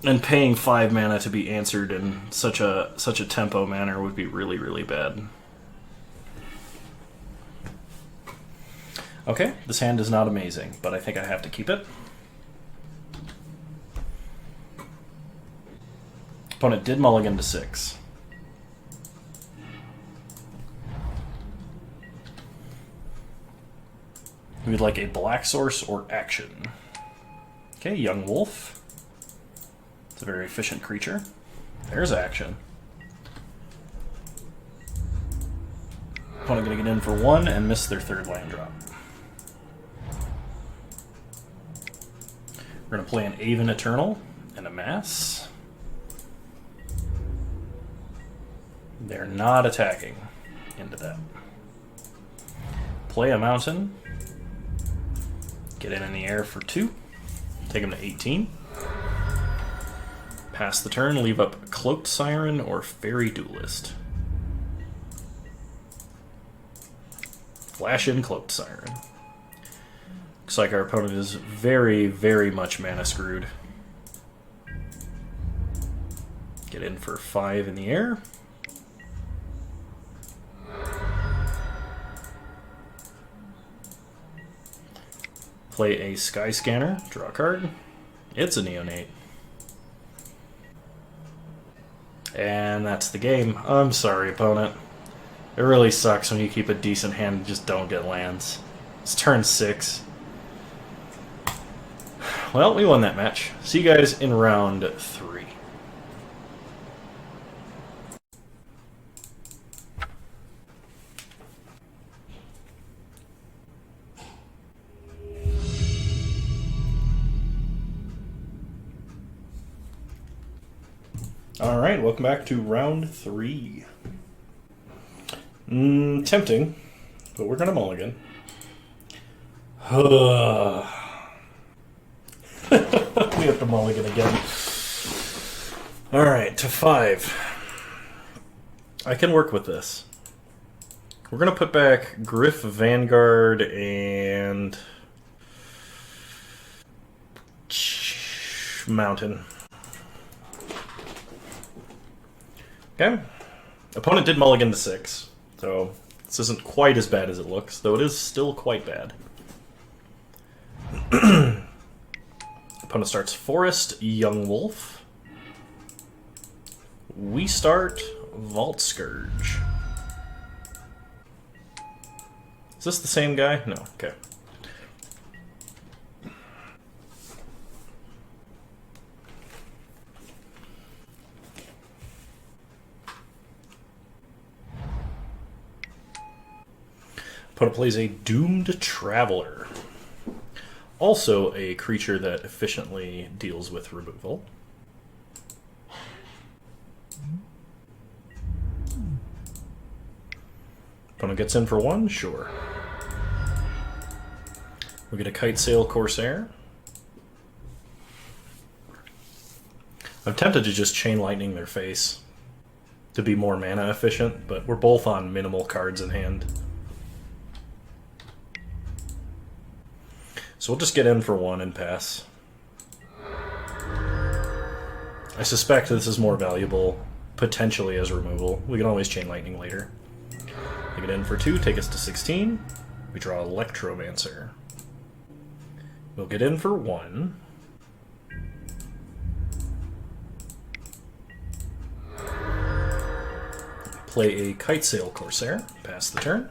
And paying 5 mana to be answered in such a tempo manner would be really, really bad. Okay, this hand is not amazing, but I think I have to keep it. Opponent did mulligan to 6. We'd like a black source or action. Okay, Young Wolf. It's a very efficient creature. There's action. Opponent gonna get in for 1 and miss their 3rd land drop. We're gonna play an Aven Eternal and a Mass. They're not attacking into that. Play a Mountain. Get in the air for 2. Take him to 18. Pass the turn, leave up Cloaked Siren or Fairy Duelist. Flash in Cloaked Siren. Looks like our opponent is very, very much mana screwed. Get in for 5 in the air. Play a Sky Scanner, draw a card. It's a Neonate. And that's the game. I'm sorry, opponent. It really sucks when you keep a decent hand and just don't get lands. It's turn 6. Well, we won that match. See you guys in round 3. Alright, welcome back to round 3. Tempting, but we're gonna mulligan. We have to mulligan again. Alright, to 5. I can work with this. We're gonna put back Gryff, Vanguard, and Mountain. Okay. Opponent did mulligan to 6, so this isn't quite as bad as it looks, though it is still quite bad. Opponent starts Forest, Young Wolf. We start Vault Scourge. Is this the same guy? No, okay. Opponent plays a Doomed Traveler. Also a creature that efficiently deals with removal. Opponent gets in for 1? Sure. We get a Kite Sail Corsair. I'm tempted to just Chain Lightning their face to be more mana efficient, but we're both on minimal cards in hand. So we'll just get in for 1 and pass. I suspect this is more valuable, potentially as removal. We can always Chain Lightning later. We get in for 2, take us to 16. We draw Electromancer. We'll get in for 1. Play a Kite Sail Corsair, pass the turn.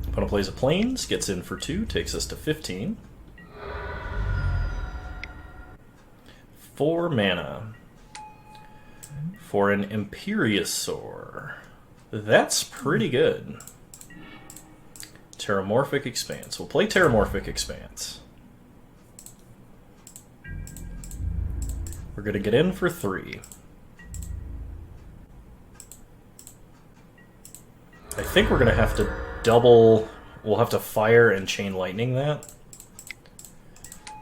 Opponent plays a Plains, gets in for 2, takes us to 15. 4 mana for an Imperiosaur. That's pretty good. Terramorphic Expanse. We'll play Terramorphic Expanse. We're going to get in for 3. I think we're going to have to double... We'll have to fire and chain lightning that.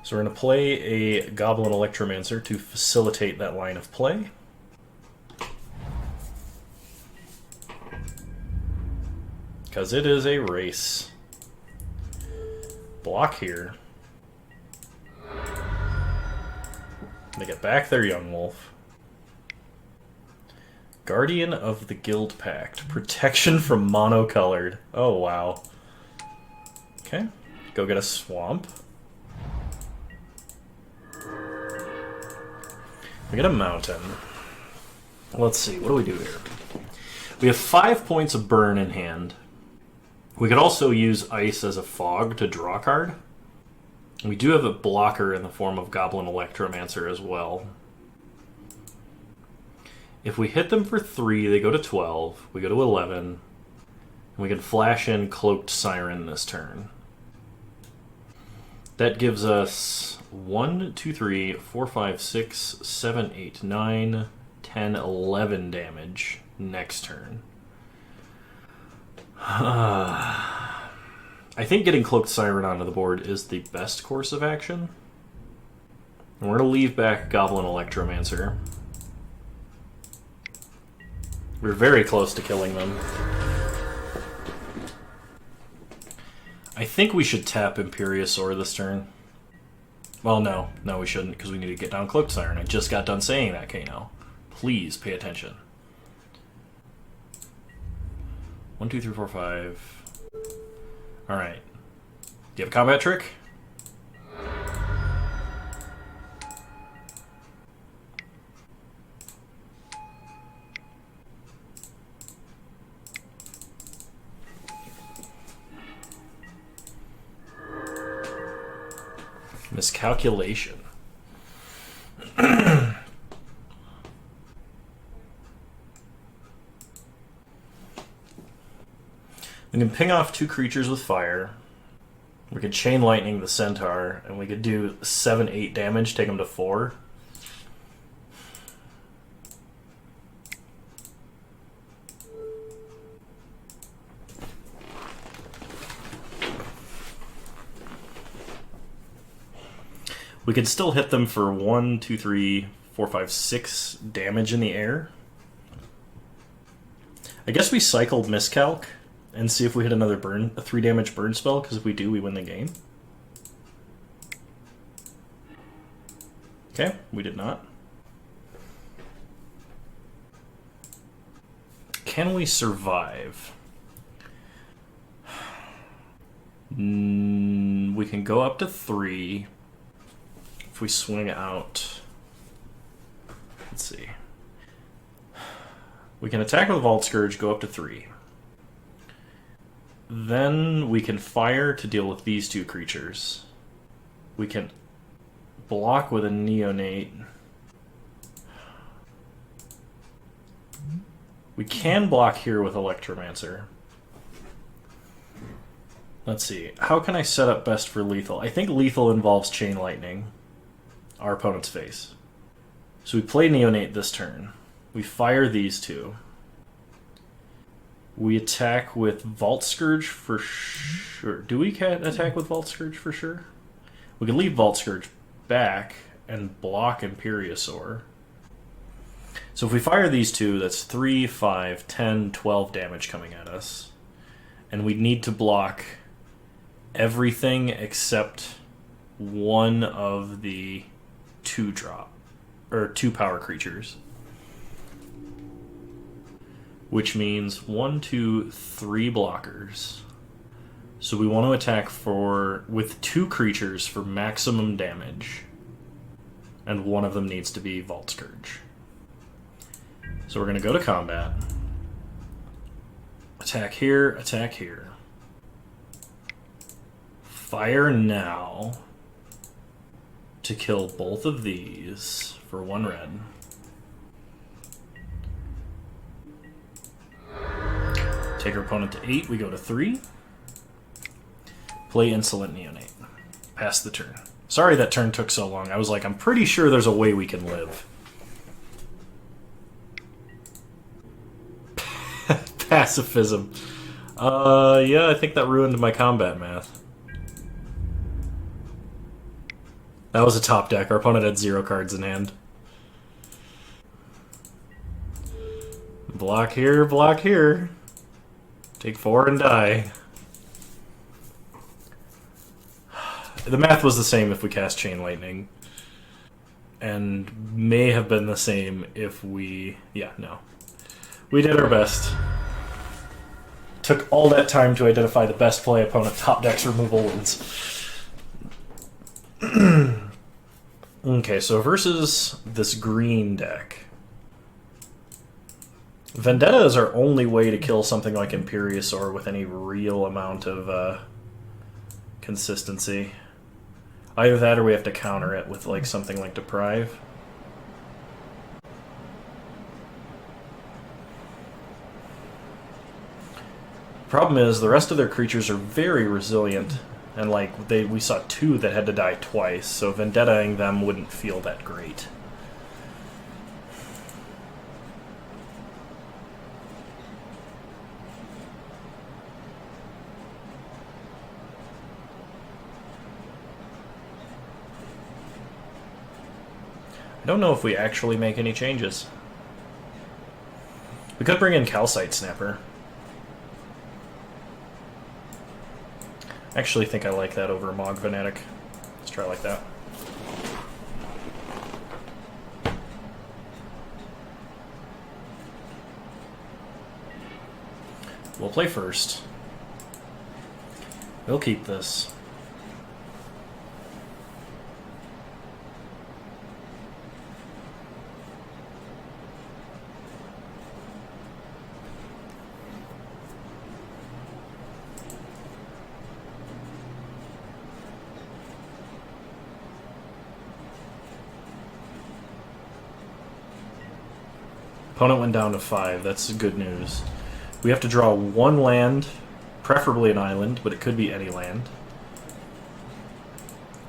So we're going to play a Goblin Electromancer to facilitate that line of play. Because it is a race. Block here. They get back their Young Wolf. Guardian of the Guild Pact. Protection from monocolored. Oh, wow. Okay. Go get a swamp. We get a mountain. Let's see. What do we do here? We have 5 points of burn in hand. We could also use ice as a fog to draw a card. We do have a blocker in the form of Goblin Electromancer as well. If we hit them for 3, they go to 12. We go to 11. And we can flash in Cloaked Siren this turn. That gives us 1, 2, 3, 4, 5, 6, 7, 8, 9, 10, 11 damage next turn. I think getting Cloaked Siren onto the board is the best course of action. And we're going to leave back Goblin Electromancer. We're very close to killing them. I think we should tap Imperiosaur this turn. Well, no. No, we shouldn't, because we need to get down Cloaked Siren. I just got done saying that, Kano. Please pay attention. 1, 2, 3, 4, 5. Alright. Do you have a combat trick? Miscalculation. We can ping off 2 creatures with fire. We could chain lightning the centaur, and we could do 7, 8 damage, take them to 4. We could still hit them for 1, 2, 3, 4, 5, 6 damage in the air. I guess we cycled Miscalc and see if we hit another burn, a 3 damage burn spell, because if we do, we win the game. Okay, we did not. Can we survive? We can go up to 3. If we swing out... Let's see. We can attack with Vault Scourge, go up to 3. Then we can fire to deal with these 2 creatures. We can block with a Neonate. We can block here with Electromancer. Let's see. How can I set up best for lethal? I think lethal involves Chain Lightning. Our opponent's face. So we play Neonate this turn. We fire these 2. We attack with Vault Scourge for sure. Do we attack with Vault Scourge for sure? We can leave Vault Scourge back and block Imperiosaur. So if we fire these 2, that's 3, 5, 10, 12 damage coming at us. And we need to block everything except one of the 2 power creatures. Which means 1, 2, 3 blockers. So we want to attack with 2 creatures for maximum damage. And one of them needs to be Vault Scourge. So we're going to go to combat. Attack here, attack here. Fire now to kill both of these for 1 red. Take our opponent to 8, we go to 3. Play Insolent Neonate. Pass the turn. Sorry that turn took so long. I was like, I'm pretty sure there's a way we can live. Pacifism. Yeah, I think that ruined my combat math. That was a top deck. Our opponent had 0 cards in hand. Block here, block here. Take 4 and die. The math was the same if we cast Chain Lightning. And may have been the same if we... Yeah, no. We did our best. Took all that time to identify the best play opponent top decks removal wins. Okay, so versus this green deck. Vendetta is our only way to kill something like Imperiosaur with any real amount of consistency. Either that or we have to counter it with like something like Deprive. Problem is, the rest of their creatures are very resilient, and like we saw 2 that had to die twice, so Vendettaing them wouldn't feel that great. I don't know if we actually make any changes. We could bring in Calcite Snapper. I actually think I like that over Mog Fanatic. Let's try like that. We'll play first. We'll keep this. Opponent went down to 5. That's good news. We have to draw 1 land, preferably an island, but it could be any land,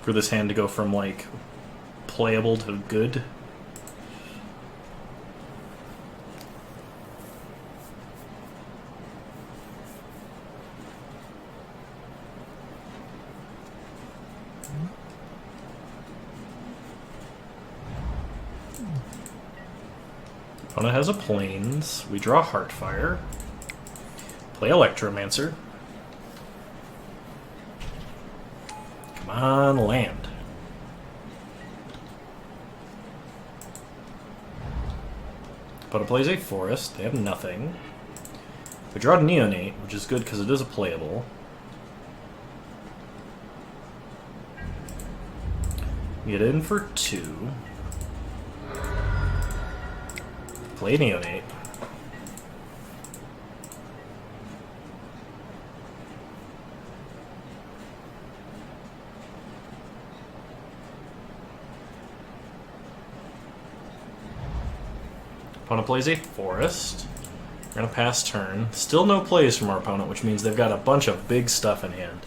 for this hand to go from, like, playable to good. Opponent has a Plains. We draw Heartfire. Play Electromancer. Come on, land. Opponent plays a Forest. They have nothing. We draw Neonate, which is good because it is a playable. Get in for 2. Play Neonate. Opponent plays a Forest. We're going to pass turn. Still no plays from our opponent, which means they've got a bunch of big stuff in hand.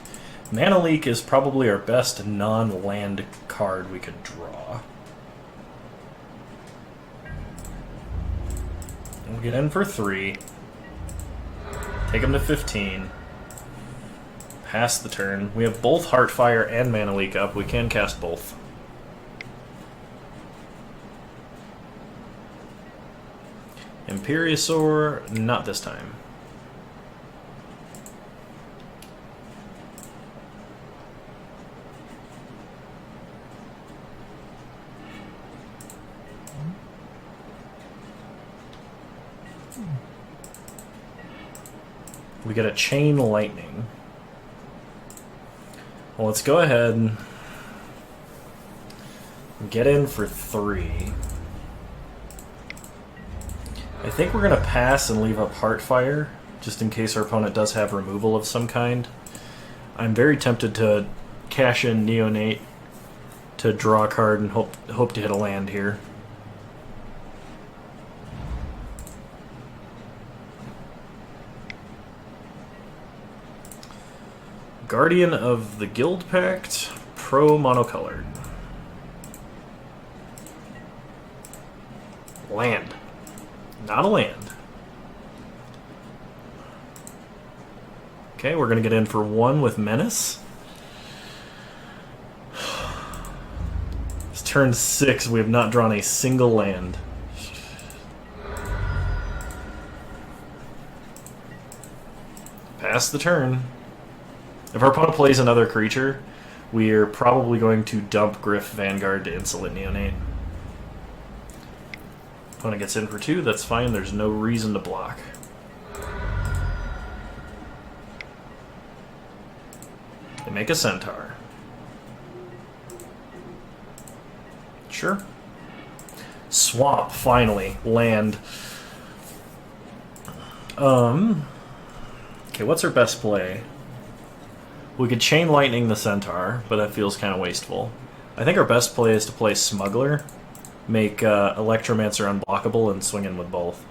Mana Leak is probably our best non-land card we could draw. We'll get in for 3. Take him to 15. Pass the turn. We have both Heartfire and Mana Leak up. We can cast both. Imperiosaur, not this time. We get a Chain Lightning. Well, let's go ahead and get in for 3. I think we're going to pass and leave up Heartfire, just in case our opponent does have removal of some kind. I'm very tempted to cash in Neonate to draw a card and hope to hit a land here. Guardian of the Guild Pact, pro monocolored. Land. Not a land. Okay, we're going to get in for 1 with Menace. It's turn 6. We have not drawn a single land. Pass the turn. If our opponent plays another creature, we are probably going to dump Griff Vanguard to Insolent Neonate. Opponent gets in for 2, that's fine, there's no reason to block. They make a Centaur. Sure. Swamp, finally. Land. Okay, what's our best play? We could Chain Lightning the Centaur, but that feels kind of wasteful. I think our best play is to play Smuggler, make Electromancer unblockable, and swing in with both.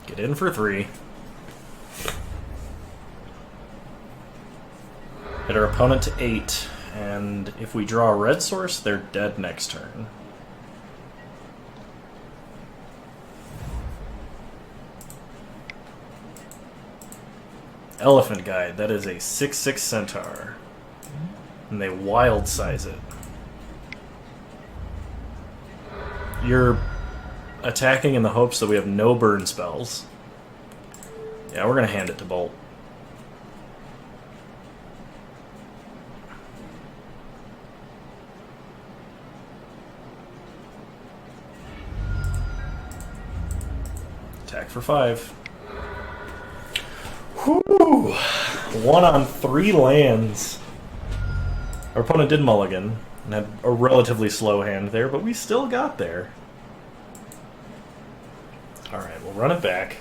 Get in for 3. Hit our opponent to 8, and if we draw a red source, they're dead next turn. Elephant Guide, that is a 6/6 Centaur. And they wild size it. You're attacking in the hopes that we have no burn spells. Yeah, we're going to hand it to Bolt. Attack for 5. Whew! 1 on 3 lands. Our opponent did mulligan and had a relatively slow hand there, but we still got there. Alright, we'll run it back.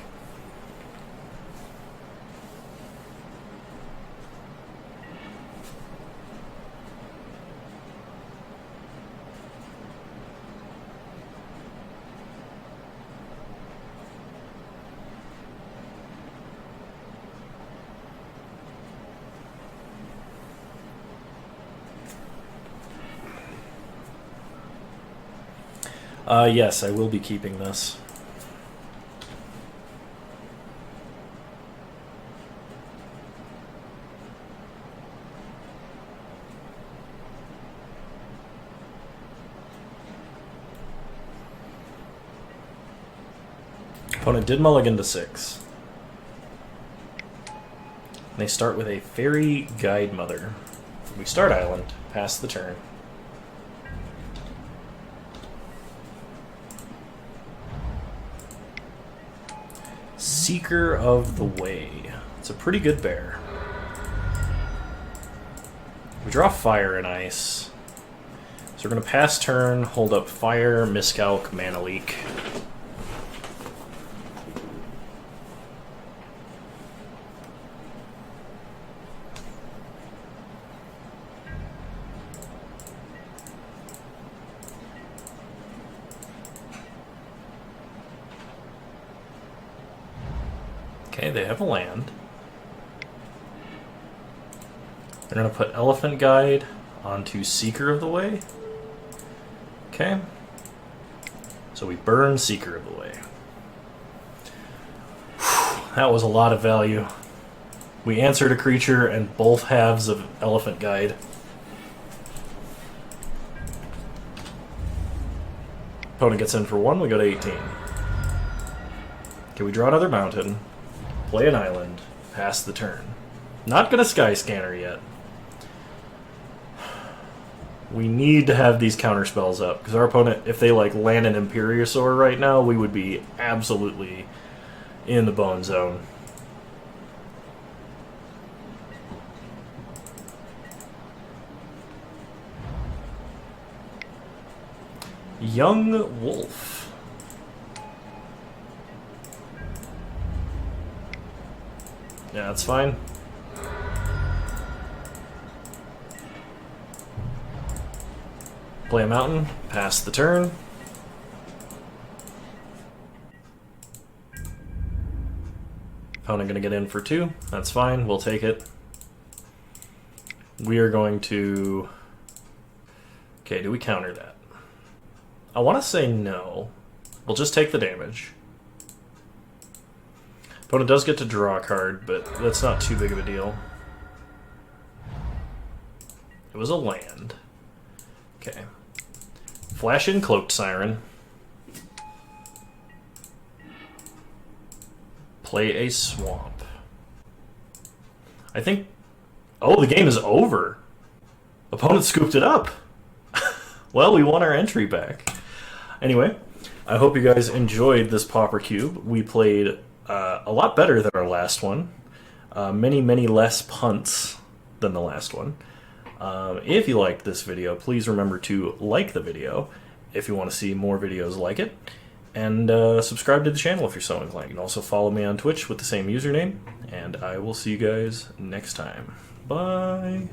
Yes, I will be keeping this. Opponent did mulligan to 6. They start with a Fairy Guide Mother. We start Island, pass the turn. Seeker of the Way. It's a pretty good bear. We draw Fire and Ice. So we're going to pass turn, hold up Fire, Miscalc, Mana Leak. Okay, they have a land. They're going to put Elephant Guide onto Seeker of the Way. Okay. So we burn Seeker of the Way. Whew, that was a lot of value. We answered a creature and both halves of Elephant Guide. Opponent gets in for 1, we go to 18. Okay, we draw another mountain. Play an island, pass the turn. Not gonna Sky Scanner yet. We need to have these counter spells up, because our opponent, if they like land an Imperiosaur right now, we would be absolutely in the bone zone. Young Wolf. Yeah, that's fine. Play a mountain, pass the turn. Opponent going to get in for 2. That's fine. We'll take it. We are going to... Okay, do we counter that? I want to say no. We'll just take the damage. Opponent does get to draw a card, but that's not too big of a deal. It was a land. Okay. Flash in Cloaked Siren. Play a swamp. I think... Oh, the game is over. Opponent scooped it up. Well, we won our entry back. Anyway, I hope you guys enjoyed this Pauper Cube. We played a lot better than our last one. Many, many less punts than the last one. If you liked this video, please remember to like the video if you want to see more videos like it. And subscribe to the channel if you're so inclined. You can also follow me on Twitch with the same username. And I will see you guys next time. Bye!